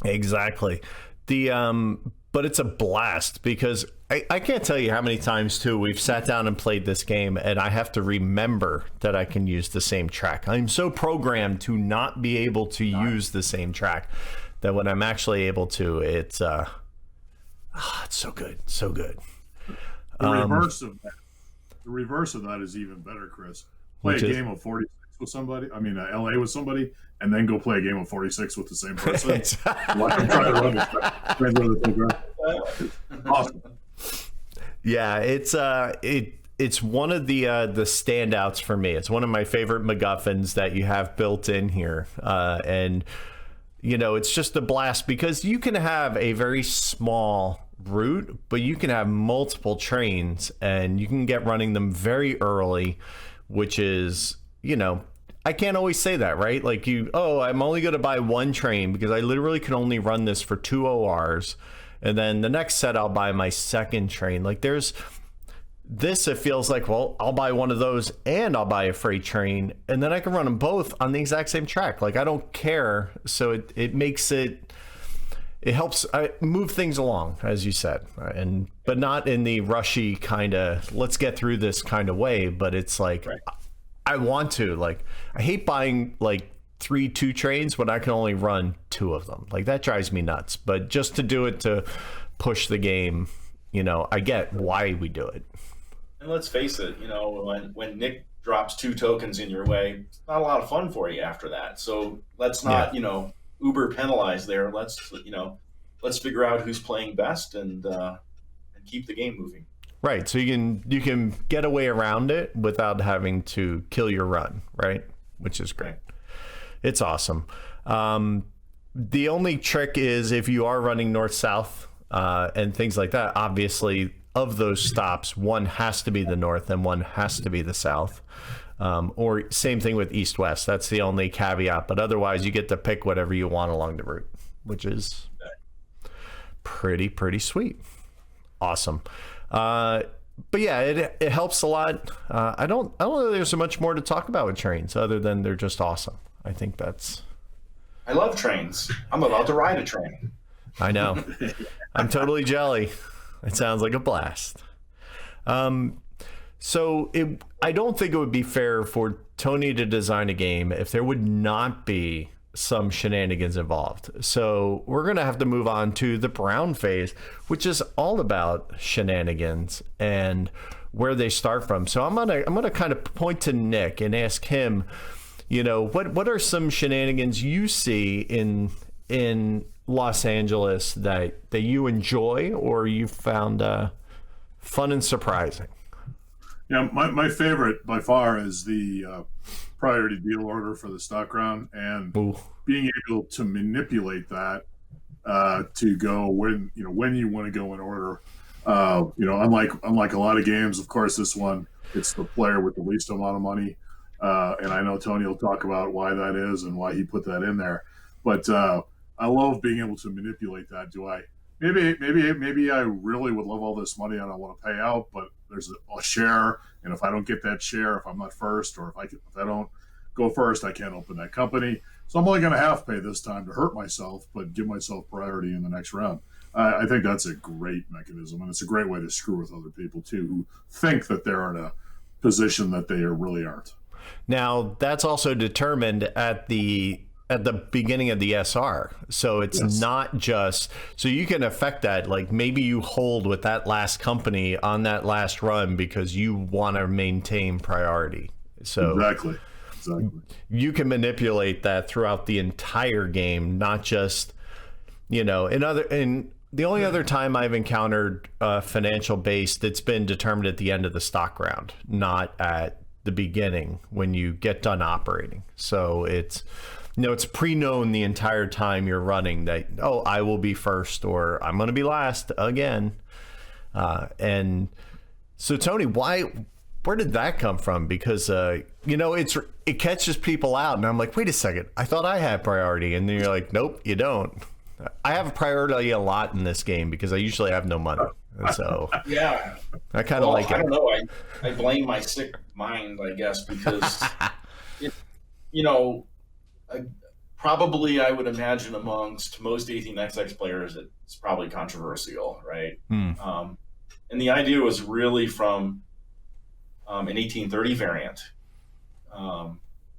Exactly. But it's a blast because I can't tell you how many times too we've sat down and played this game and I have to remember that I can use the same track. I'm so programmed to not be able to use the same track that when I'm actually able to, it's so good, so good. The reverse of that the reverse of that is even better, Chris. Play Which a is? game of 46 with somebody. I mean, LA with somebody, and then go play a game of 46 with the same person. Like I'm trying to run this. Awesome. Yeah, it's one of the standouts for me. It's one of my favorite MacGuffins that you have built in here, and it's just a blast because you can have a very small route, but you can have multiple trains, and you can get running them very early, which is I can't always say that, right? Like I'm only going to buy one train because I literally can only run this for 2 ORs. And then the next set, I'll buy my second train. Like it feels like, well, I'll buy one of those and I'll buy a freight train. And then I can run them both on the exact same track. Like I don't care. So it makes it helps move things along, as you said. But not in the rushy kind of, let's get through this kind of way. But it's like, right. I want to. Like, I hate buying like 3 2 trains when I can only run 2 of them. Like that drives me nuts. But just to do it to push the game, I get why we do it. And let's face it, when Nick drops 2 tokens in your way, it's not a lot of fun for you after that. So let's not, uber penalize there. Let's figure out who's playing best and keep the game moving. Right. So you can get away around it without having to kill your run, right? Which is great. It's awesome. The only trick is if you are running north-south and things like that, obviously of those stops, one has to be the north and one has to be the south. Or same thing with east-west. That's the only caveat. But otherwise, you get to pick whatever you want along the route, which is pretty sweet. Awesome. But yeah, it helps a lot. I don't know there's so much more to talk about with trains other than they're just awesome. I think I love trains. I'm about to ride a train. I know. I'm totally jelly. It sounds like a blast. So I don't think it would be fair for Tony to design a game if there would not be some shenanigans involved. So we're going to have to move on to the Brown phase, which is all about shenanigans and where they start from. So I'm going to kind of point to Nick and ask him, what are some shenanigans you see in Los Angeles that you enjoy or you found fun and surprising? Yeah, my favorite by far is the priority deal order for the stock round, and being able to manipulate that to go when you want to go in order. Unlike a lot of games, of course, this one it's the player with the least amount of money, and I know Tony will talk about why that is and why he put that in there. But I love being able to manipulate that. Maybe I really would love all this money and I want to pay out, but there's a share, and if I don't get that share, if I'm not first, or if I don't go first, I can't open that company. So I'm only going to half pay this time to hurt myself, but give myself priority in the next round. I think that's a great mechanism, and it's a great way to screw with other people too, who think that they're in a position that they really aren't. Now that's also determined at the beginning of the SR. So it's not just, so you can affect that. Like maybe you hold with that last company on that last run because you want to maintain priority. So exactly. You can manipulate that throughout the entire game, not just, in the only other time I've encountered financial base that's been determined at the end of the stock round, not at the beginning when you get done operating. So it's pre-known the entire time you're running that, I will be first or I'm going to be last again. And so Tony, where did that come from? Because, it catches people out and I'm like, wait a second, I thought I had priority. And then you're like, nope, you don't. I have priority a lot in this game because I usually have no money. And so yeah, I kind of like it. I don't know. I blame my sick mind, I guess, because, probably I would imagine amongst most 18XX players, it's probably controversial, right? And the idea was really from an 1830 variant,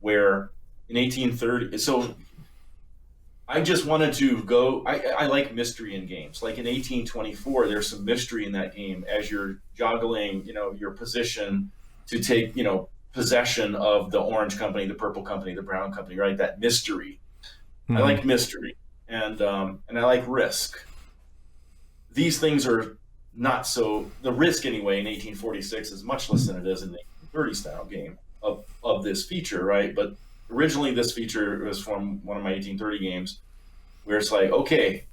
where in 1830, so I just wanted to go. I like mystery in games. Like in 1824, there's some mystery in that game as you're juggling, your position to take, possession of the orange company, the purple company, the brown company, right? That mystery. I like mystery, and I like risk. These things are not so. The risk anyway in 1846 is much less than it is in the 1830 style game of this feature, right? But originally, this feature was from one of my 1830 games, where it's like, okay,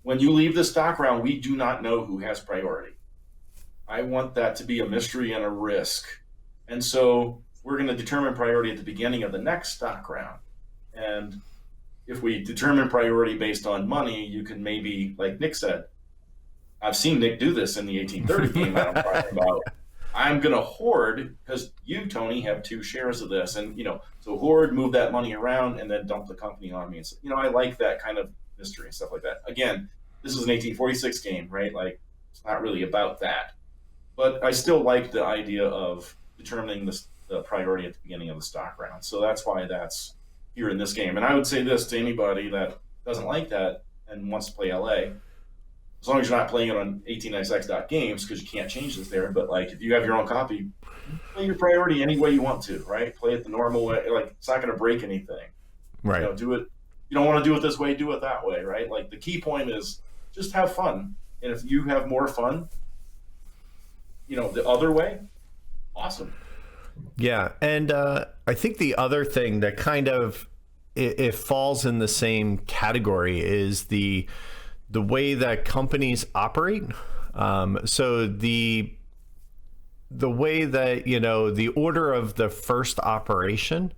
when you leave the stock round, we do not know who has priority. I want that to be a mystery and a risk. And so we're going to determine priority at the beginning of the next stock round. And if we determine priority based on money, you can maybe, like Nick said, I've seen Nick do this in the 1830 game that I'm talking about. I'm going to hoard because you, Tony, have 2 shares of this. And, so hoard, move that money around, and then dump the company on me. And so, I like that kind of mystery and stuff like that. Again, this is an 1846 game, right? Like, it's not really about that. But I still like the idea of determining the priority at the beginning of the stock round. So that's why that's here in this game. And I would say this to anybody that doesn't like that and wants to play LA, as long as you're not playing it on 18xx.games, because you can't change this there. But like, if you have your own copy, play your priority any way you want to, right? Play it the normal way. Like, it's not going to break anything. Right. Do it. You don't want to do it this way, do it that way, right? Like, the key point is just have fun. And if you have more fun, the other way, awesome. Yeah. And I think the other thing that kind of it falls in the same category is the way that companies operate. So the way that, the order of the first operation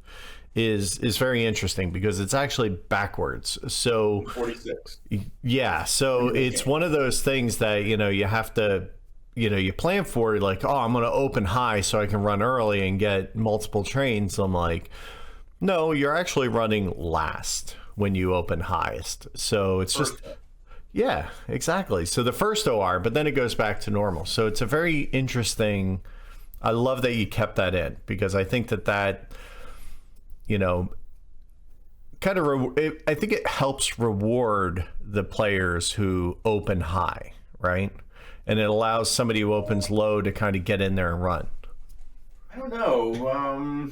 is very interesting because it's actually backwards. So 46. Yeah. So it's one of those things that, you have to, you plan for, like, oh, I'm going to open high so I can run early and get multiple trains. I'm like, no, you're actually running last when you open highest. So it's just, yeah, exactly. So the first OR, but then it goes back to normal. So it's a very interesting, I love that you kept that in, because I think that kind of, I think it helps reward the players who open high, right? And it allows somebody who opens low to kind of get in there and run. I don't know.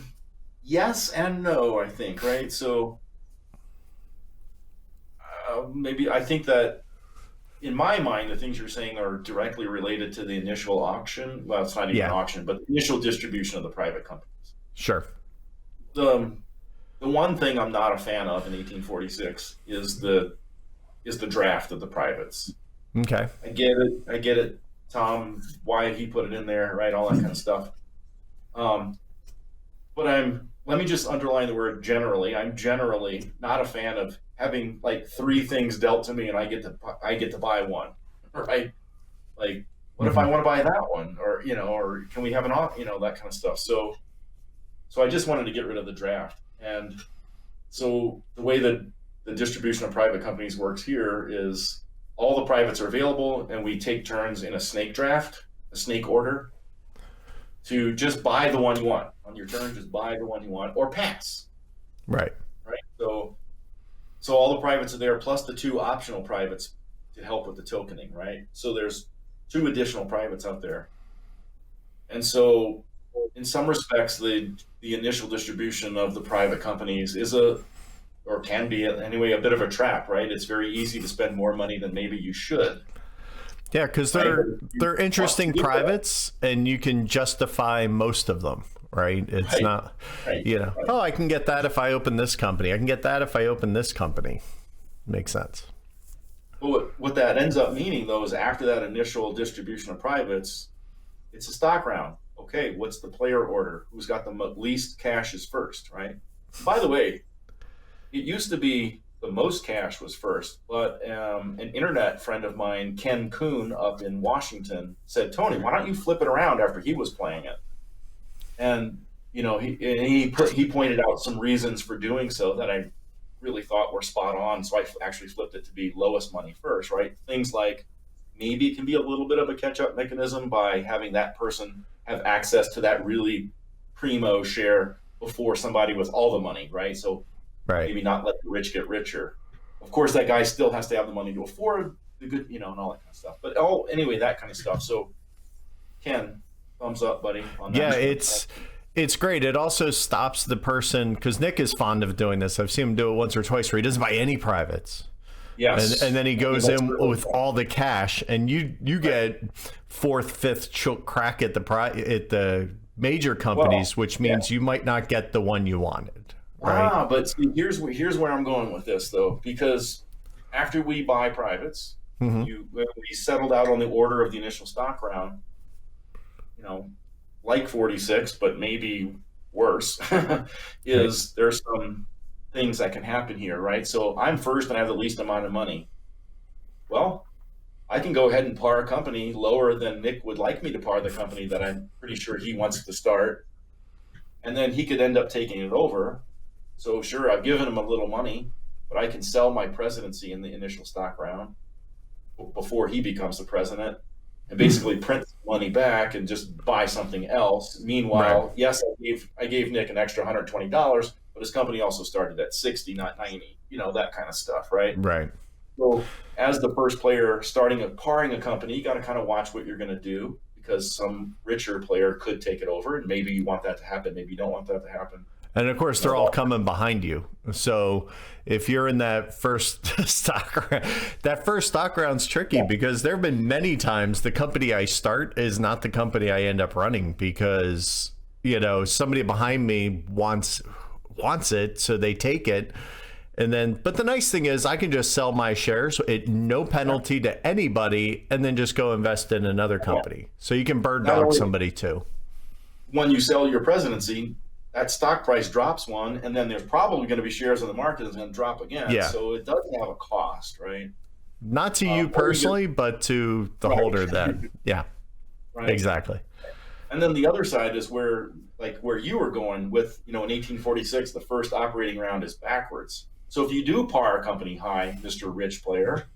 Yes and no, I think, right? So maybe I think that in my mind, the things you're saying are directly related to the initial auction. Well, it's not even an auction, but the initial distribution of the private companies. Sure. The one thing I'm not a fan of in 1846 is the draft of the privates. Okay. I get it, Tom, why he put it in there, right? All that kind of stuff. But let me just underline the word generally. I'm generally not a fan of having like 3 things dealt to me and I get to buy one, right? Like, what if I want to buy that one, or or can we have that kind of stuff. So I just wanted to get rid of the draft. And so the way that the distribution of private companies works here is all the privates are available, and we take turns in a snake draft, a snake order, to just buy the one you want. On your turn, just buy the one you want, or pass. Right. Right. So all the privates are there, plus the 2 optional privates to help with the tokening, right? So there's 2 additional privates out there. And so in some respects, the initial distribution of the private companies is can be anyway, a bit of a trap, right? It's very easy to spend more money than maybe you should. Yeah, because they're interesting privates, and you can justify most of them, right? It's not, oh, I can get that if I open this company. I can get that if I open this company. Makes sense. But what that ends up meaning, though, is after that initial distribution of privates, it's a stock round. Okay, what's the player order? Who's got the least cash is first, right? By the way, it used to be the most cash was first, but an internet friend of mine, Ken Kuhn up in Washington, said, Tony, why don't you flip it around after he was playing it? And he pointed out some reasons for doing so that I really thought were spot on. So I actually flipped it to be lowest money first, right? Things like maybe it can be a little bit of a catch-up mechanism by having that person have access to that really primo share before somebody with all the money, right? So Right. maybe not let the rich get richer. Of course, that guy still has to have the money to afford the good, and all that kind of stuff. But anyway, that kind of stuff. So, Ken, thumbs up, buddy. On that. Yeah, it's great. It also stops the person, because Nick is fond of doing this. I've seen him do it once or twice where he doesn't buy any privates. Yes. And then he goes in with all the cash, and you get fourth, fifth crack at the major companies, which means you might not get the one you wanted. Right? But see, here's where I'm going with this, though, because after we buy privates, when we settled out on the order of the initial stock round, like 46, but maybe worse, there's some things that can happen here, right? So I'm first and I have the least amount of money. Well, I can go ahead and par a company lower than Nick would like me to par the company that I'm pretty sure he wants to start. And then he could end up taking it over. So sure, I've given him a little money, but I can sell my presidency in the initial stock round before he becomes the president and basically print money back and just buy something else. Meanwhile, yes, I gave Nick an extra $120, but his company also started at 60, not 90, that kind of stuff, right? Right. So as the first player parring a company, you got to kind of watch what you're going to do, because some richer player could take it over, and maybe you want that to happen, maybe you don't want that to happen. And of course, they're all coming behind you. So if you're in that first stock round, that first stock round's tricky, because there have been many times the company I start is not the company I end up running, because, somebody behind me wants it, so they take it. And then, but the nice thing is I can just sell my shares at no penalty to anybody, and then just go invest in another company. So you can bird dog somebody too. When you sell your presidency, that stock price drops one, and then there's probably going to be shares in the market that's going to drop again. Yeah. So it doesn't have a cost, right? Not to you personally, but to the holder then. Yeah, right. Exactly. And then the other side is where you were going with, in 1846, the first operating round is backwards. So if you do par a company high, Mr. Rich Player,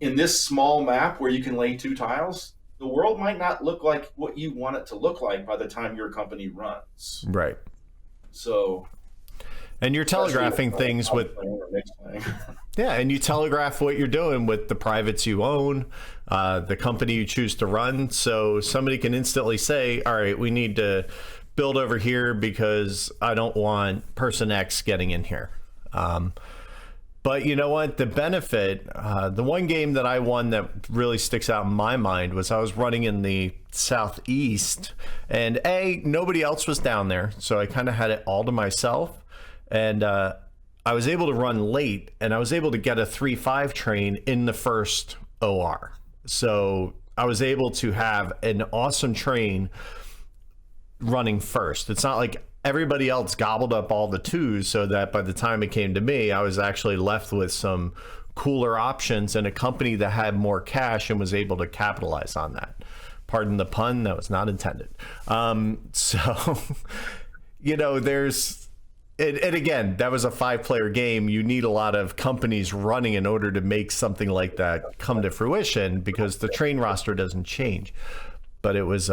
in this small map where you can lay two tiles, the world might not look like what you want it to look like by the time your company runs. Right. So, and you're telegraphing things with, yeah, and you telegraph what you're doing with the privates you own, the company you choose to run. So somebody can instantly say, all right, we need to build over here because I don't want person X getting in here. But you know what? The benefit, the one game that I won that really sticks out in my mind was I was running in the Southeast, and nobody else was down there. So I kind of had it all to myself. And I was able to run late, and I was able to get a 3-5 train in the first OR. So I was able to have an awesome train running first. It's not like everybody else gobbled up all the twos, so that by the time it came to me, I was actually left with some cooler options and a company that had more cash and was able to capitalize on that. Pardon the pun, that was not intended. So, there's, and again, that was a 5-player game. You need a lot of companies running in order to make something like that come to fruition, because the train roster doesn't change. But it was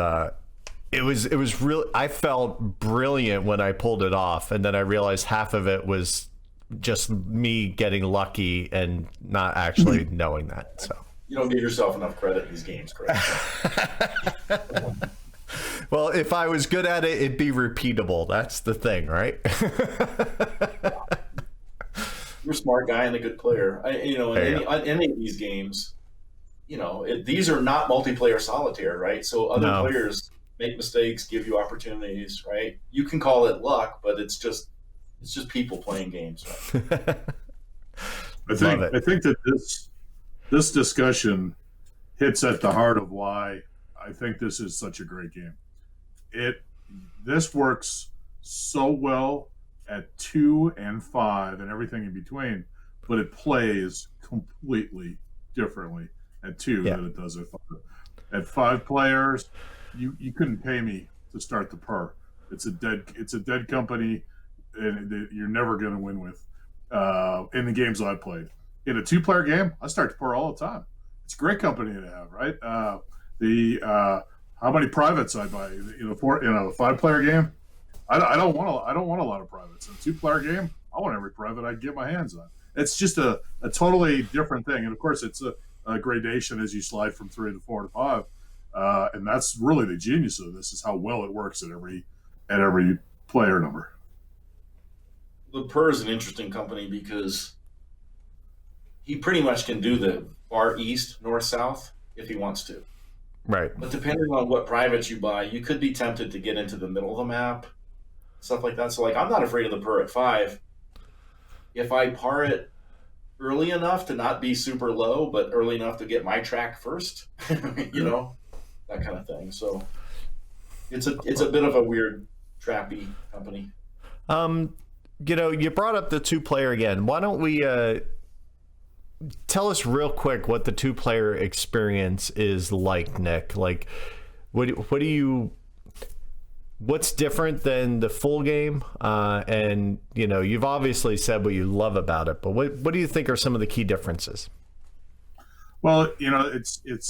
real. I felt brilliant when I pulled it off, and then I realized half of it was just me getting lucky and not actually knowing that. So you don't give yourself enough credit in these games, correct? Well, if I was good at it, it'd be repeatable. That's the thing, right? You're a smart guy and a good player. In any of these games, these are not multiplayer solitaire, right? So other players make mistakes, give you opportunities, right? You can call it luck, but it's just people playing games, right? I think that this discussion hits at the heart of why I think this is such a great game. This works so well at 2 and 5 and everything in between, but it plays completely differently at 2 than it does at 5. At 5 players, you couldn't pay me to start the per. It's a dead company, and you're never going to win with in the games I played. In a 2-player game, I start the per all the time. It's a great company to have, right? How many privates I buy in a 5-player game? I don't want a lot of privates. In a 2-player game, I want every private I can get my hands on. It's just a totally different thing. And of course, it's a gradation as you slide from 3 to 4 to 5. And that's really the genius of this, is how well it works at every player number. The Per is an interesting company because he pretty much can do the far east, north, south if he wants to. Right. But depending on what privates you buy, you could be tempted to get into the middle of the map, stuff like that. So, like, I'm not afraid of the Per at 5. If I par it early enough to not be super low, but early enough to get my track first, you know, that kind of thing. So it's a bit of a weird, trappy company. You know, you brought up the 2-player again. Why don't we tell us real quick what the 2-player experience is like, Nick? Like, what's different than the full game? And, you know, you've obviously said what you love about it, but what do you think are some of the key differences? Well, you know, it's you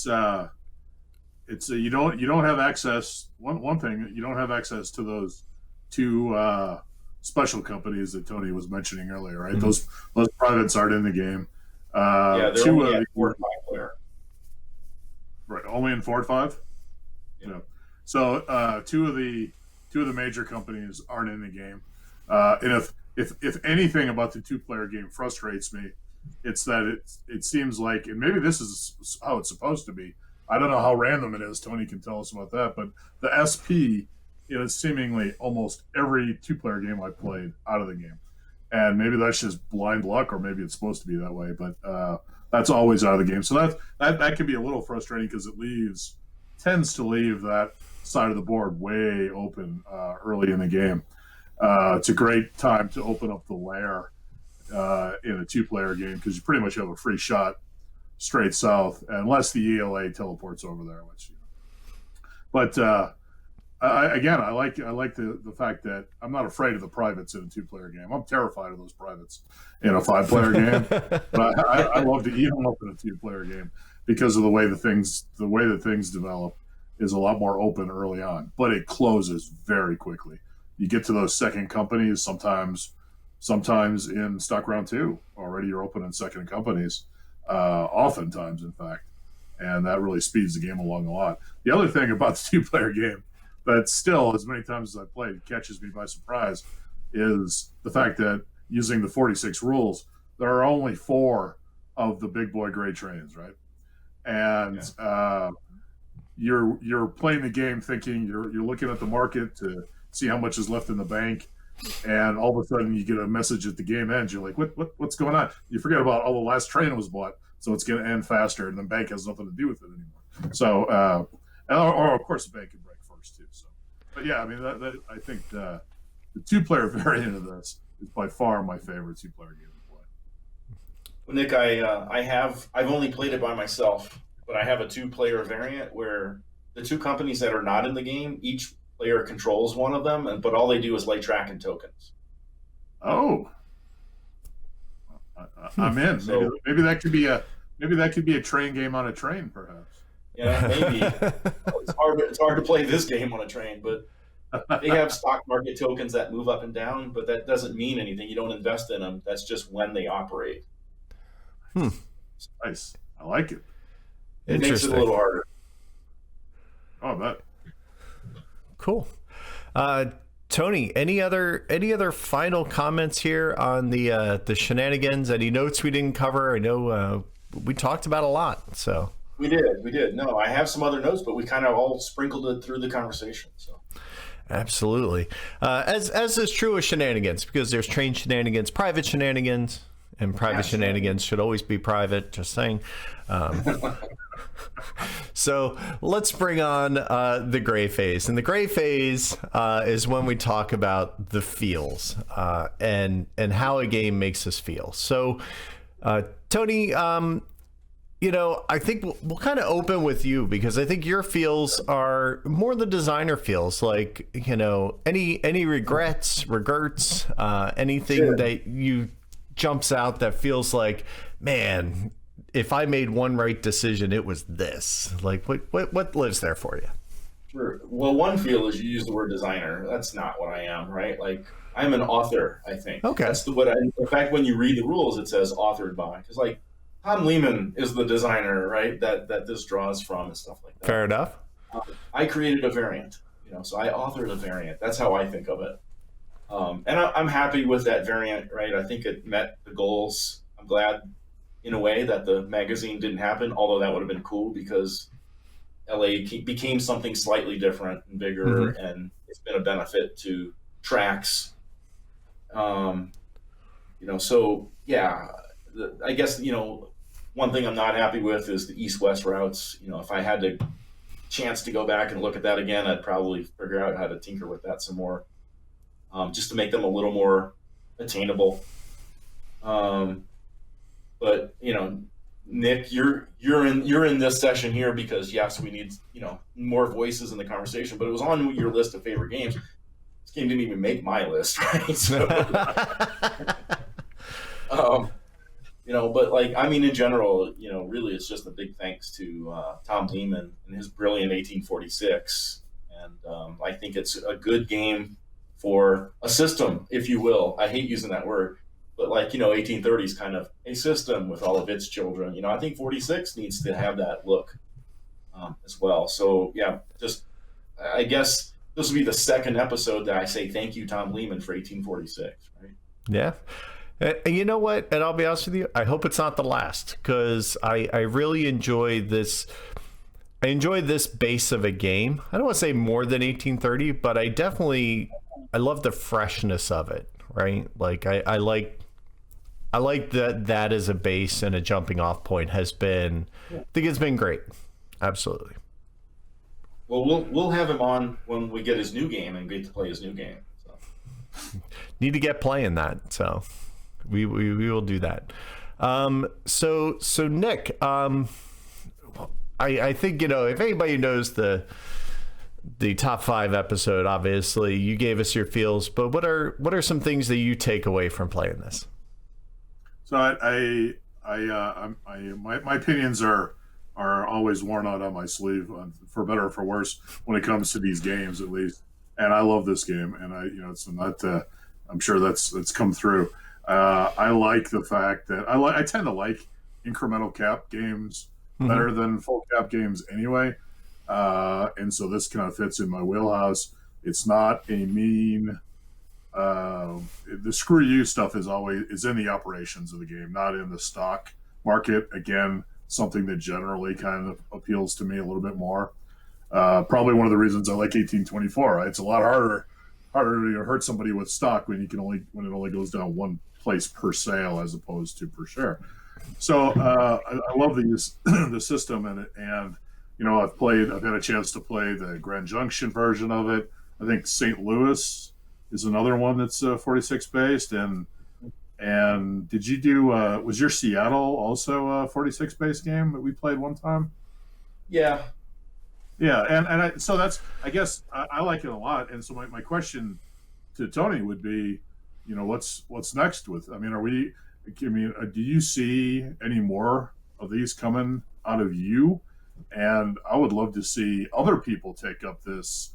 don't have access. One thing, you don't have access to those 2 special companies that Tony was mentioning earlier, right? Mm-hmm. Those privates aren't in the game. They're 2 only of at 4 to 5 player. Right, only in 4 to 5. Yeah. So 2 of the major companies aren't in the game. And if anything about the 2-player game frustrates me, it's that it seems like, and maybe this is how it's supposed to be. I don't know how random it is. Tony can tell us about that. But the SP is seemingly almost every 2-player game I played out of the game. And maybe that's just blind luck, or maybe it's supposed to be that way. But that's always out of the game. So that can be a little frustrating because it tends to leave that side of the board way open early in the game. It's a great time to open up the lair in a 2-player game because you pretty much have a free shot straight south, unless the ELA teleports over there. But I like the fact that I'm not afraid of the privates in a 2-player game. I'm terrified of those privates in a 5-player game. But I love to eat them up in a 2-player game because of the way that things develop is a lot more open early on, but it closes very quickly. You get to those second companies sometimes in stock round 2 already. You're open in second companies, oftentimes, in fact, and that really speeds the game along a lot. The other thing about the 2-player game that still, as many times as I played, catches me by surprise is the fact that using the 46 rules, there are only 4 of the big boy gray trains, right? And you're playing the game thinking you're looking at the market to see how much is left in the bank, and all of a sudden you get a message at the game ends. You're like, what's going on? You forget about, the last train was bought, so it's going to end faster, and the bank has nothing to do with it anymore. So, or of course the bank can break first too. So, but yeah, I mean, I think the 2-player variant of this is by far my favorite 2-player game to play. Well, Nick, I've only played it by myself, but I have a 2-player variant where the 2 companies that are not in the game, each player controls one of them, but all they do is lay track and tokens. Oh, I'm in. So, maybe that could be a train game on a train, perhaps. Yeah, maybe. It's hard to play this game on a train, but they have stock market tokens that move up and down, but that doesn't mean anything. You don't invest in them. That's just when they operate. Nice. I like it. It makes it a little harder. Oh, I bet. Cool. Tony, any other final comments here on the shenanigans? Any notes we didn't cover? I know we talked about a lot. So we did. No, I have some other notes, but we kind of all sprinkled it through the conversation. So absolutely, as is true of shenanigans, because there's train shenanigans, private shenanigans, and private shenanigans should always be private. Just saying. So let's bring on the gray phase. And the gray phase is when we talk about the feels and how a game makes us feel. So, Tony, I think we'll kind of open with you, because I think your feels are more the designer feels. Like, any regrets, anything that you jumps out that feels like, man, if I made one right decision, it was this. Like, what lives there for you? Sure. Well, one feel is you use the word designer. That's not what I am, right? Like, I'm an author, I think. Okay. That's in fact, when you read the rules, it says authored by, because like Tom Lehman is the designer, right? That this draws from and stuff like that. Fair enough. I created a variant, so I authored a variant. That's how I think of it. And I'm happy with that variant, right? I think it met the goals. I'm glad in a way that the magazine didn't happen, although that would have been cool because LA became something slightly different and bigger, and it's been a benefit to tracks. So yeah, I guess, one thing I'm not happy with is the east-west routes. If I had the chance to go back and look at that again, I'd probably figure out how to tinker with that some more, just to make them a little more attainable. But Nick, you're in this session here because yes, we need more voices in the conversation. But it was on your list of favorite games. This game didn't even make my list, right? So, but in general, really, it's just a big thanks to Tom Lehman and his brilliant 1846, and I think it's a good game for a system, if you will. I hate using that word. But 1830 is kind of a system with all of its children. I think 46 needs to have that look as well. So yeah, I guess this will be the second episode that I say thank you, Tom Lehman, for 1846. Right? Yeah. And you know what? And I'll be honest with you, I hope it's not the last, because I really enjoy this. I enjoy this base of a game. I don't want to say more than 1830, but I love the freshness of it. Right? I like that as a base and a jumping off point I think it's been great. Absolutely. Well, we'll have him on when we get his new game and get to play his new game. So. Need to get playing that. So we will do that. So Nick, I think, if anybody knows the top 5 episode, obviously you gave us your feels, but what are some things that you take away from playing this? So my opinions are always worn out on my sleeve, for better or for worse, when it comes to these games, at least. And I love this game, and it's not. I'm sure that's come through. I like the fact that I tend to like incremental cap games better than full cap games anyway. And so this kind of fits in my wheelhouse. It's not a mean. The screw you stuff is in the operations of the game, not in the stock market. Again, something that generally kind of appeals to me a little bit more. Probably one of the reasons I like 1824. Right? It's a lot harder to hurt somebody with stock when it only goes down one place per sale as opposed to per share. So I love the system and I've had a chance to play the Grand Junction version of it. I think St. Louis is another one that's 46 based, and did you do? Was your Seattle also a 46 based game that we played one time? Yeah, and so that's, I guess I like it a lot. And so my question to Tony would be, what's next with? Do you see any more of these coming out of you? And I would love to see other people take up this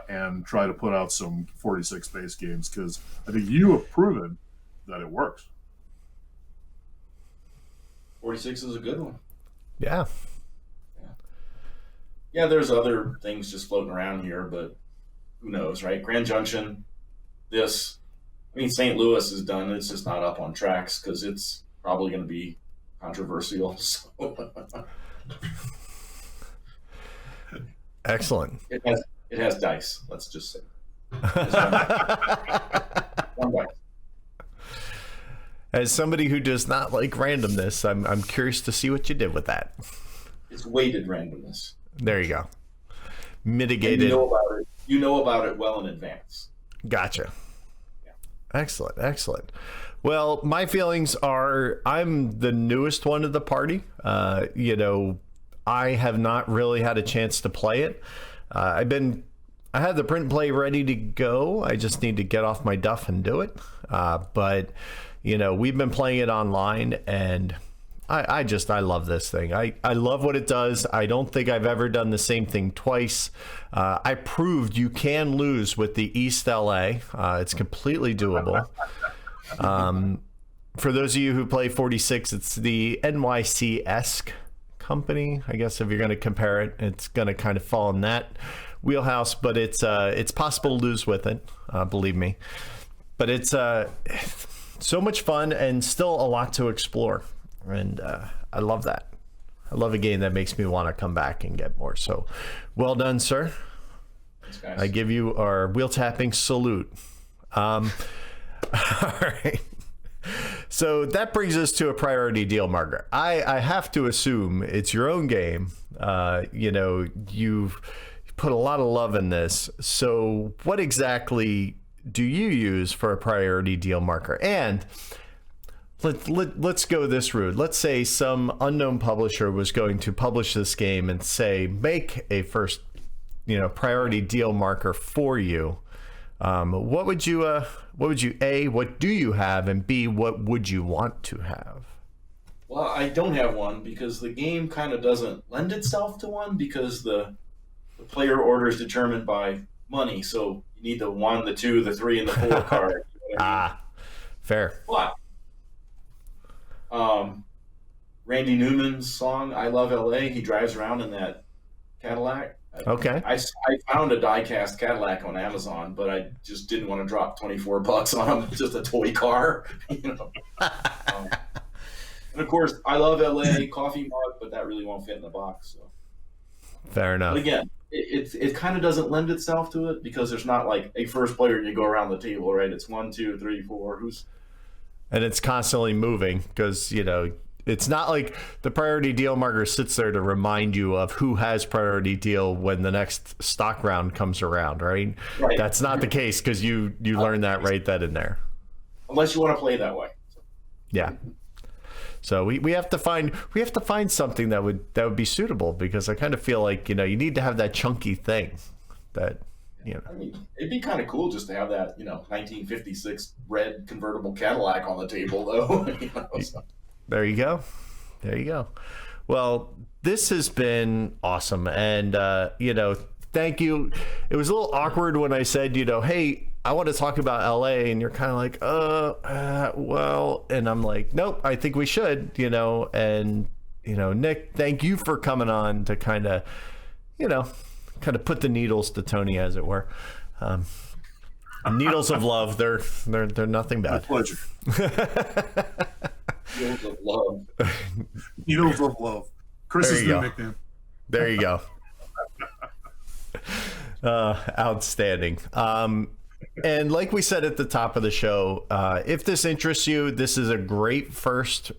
and try to put out some 46 base games, because I think you have proven that it works. 46 is a good one. Yeah. Yeah, there's other things just floating around here, but who knows, right? Grand Junction, St. Louis is done. It's just not up on tracks because it's probably going to be controversial. So. Excellent. It has dice. Let's just say. One dice. As somebody who does not like randomness, I'm curious to see what you did with that. It's weighted randomness. There you go. Mitigated. You know about it well in advance. Gotcha. Yeah. Excellent. Well, my feelings are I'm the newest one of the party. I have not really had a chance to play it. I had the print and play ready to go. I just need to get off my duff and do it. But we've been playing it online, and I love this thing. I love what it does. I don't think I've ever done the same thing twice. I proved you can lose with the East LA. It's completely doable. For those of you who play 46, it's the NYC-esque company. I guess if you're going to compare it, it's going to kind of fall in that wheelhouse, but it's possible to lose with it, believe me. But it's so much fun and still a lot to explore. And I love that. I love a game that makes me want to come back and get more. So well done, sir. Thanks, guys. I give you our wheel tapping salute. All right. So that brings us to a priority deal marker. I have to assume it's your own game. You've put a lot of love in this. So what exactly do you use for a priority deal marker? And let's go this route. Let's say some unknown publisher was going to publish this game and say, make a first, priority deal marker for you. What would you A, what do you have, and B, what would you want to have? Well, I don't have one because the game kind of doesn't lend itself to one because the player order is determined by money. So you need the 1, the 2, the 3, and the 4 card. You know what I mean? Fair. But Randy Newman's song "I Love L.A." He drives around in that Cadillac. Okay. I found a die-cast Cadillac on Amazon, but I just didn't want to drop $24 on just a toy car. And of course, I love LA coffee mug, but that really won't fit in the box. So. Fair enough. But again, it kind of doesn't lend itself to it because there's not like a first player and you go around the table, right? It's 1, 2, 3, 4. And it's constantly moving because it's not like the priority deal marker sits there to remind you of who has priority deal when the next stock round comes around, right? Right. That's not the case because you learn that right then and there. Unless you want to play that way. Yeah. So we have to find something that would be suitable because I kind of feel like you need to have that chunky thing that I mean, it'd be kind of cool just to have that 1956 red convertible Cadillac on the table, though. So. There you go. Well, this has been awesome. And, thank you. It was a little awkward when I said, hey, I want to talk about LA. And you're kind of like, well, and I'm like, nope, I think we should, and, Nick, thank you for coming on to kind of put the needles to Tony, as it were. Needles of love. They're nothing bad. My pleasure. Needles of love. Needles of love. Chris's new nickname. There you go. Outstanding. And like we said at the top of the show, if this interests you, this is a great first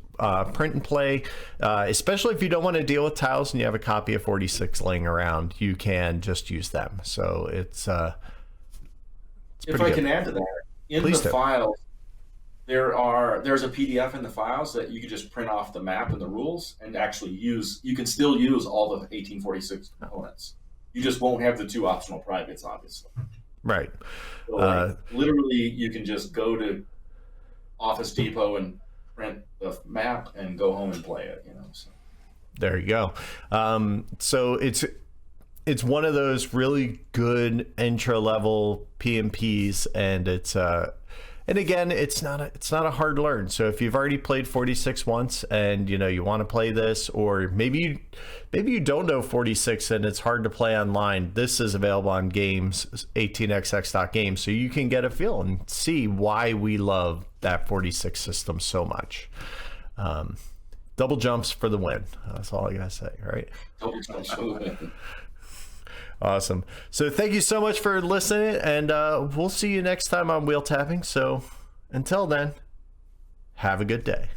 print and play, especially if you don't want to deal with tiles and you have a copy of 46 laying around, you can just use them. So it's if I can add to that, in Please the do. files, there's a PDF in the files that you can just print off the map and the rules and actually use. You can still use all the 1846 components. You just won't have the 2 optional privates, obviously. Right. So literally, you can just go to Office Depot and print the map and go home and play it. So. There you go. So it's one of those really good intro level PMPs, and it's and again, it's not a hard learn. So if you've already played 46 once and you want to play this, or maybe you don't know 46 and it's hard to play online, this is available on Games, 18xx.games, so you can get a feel and see why we love that 46 system so much. Double jumps for the win. That's all I gotta say, right? Double jumps for the win. Awesome. So thank you so much for listening, and we'll see you next time on Wheel Tapping. So until then, have a good day.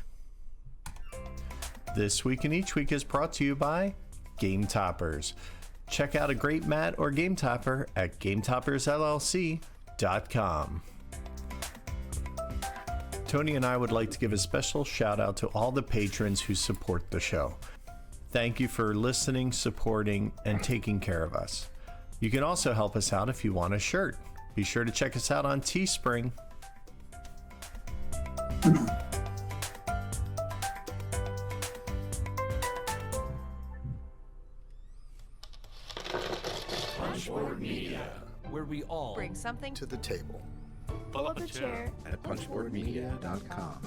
This Week in Each Week is brought to you by Game Toppers. Check out a great mat or game topper at GameToppersLLC.com. Tony and I would like to give a special shout out to all the patrons who support the show. Thank you for listening, supporting, and taking care of us. You can also help us out if you want a shirt. Be sure to check us out on Teespring. Punchboard Media, where we all bring something to the table. Pull up a chair At punchboardmedia.com.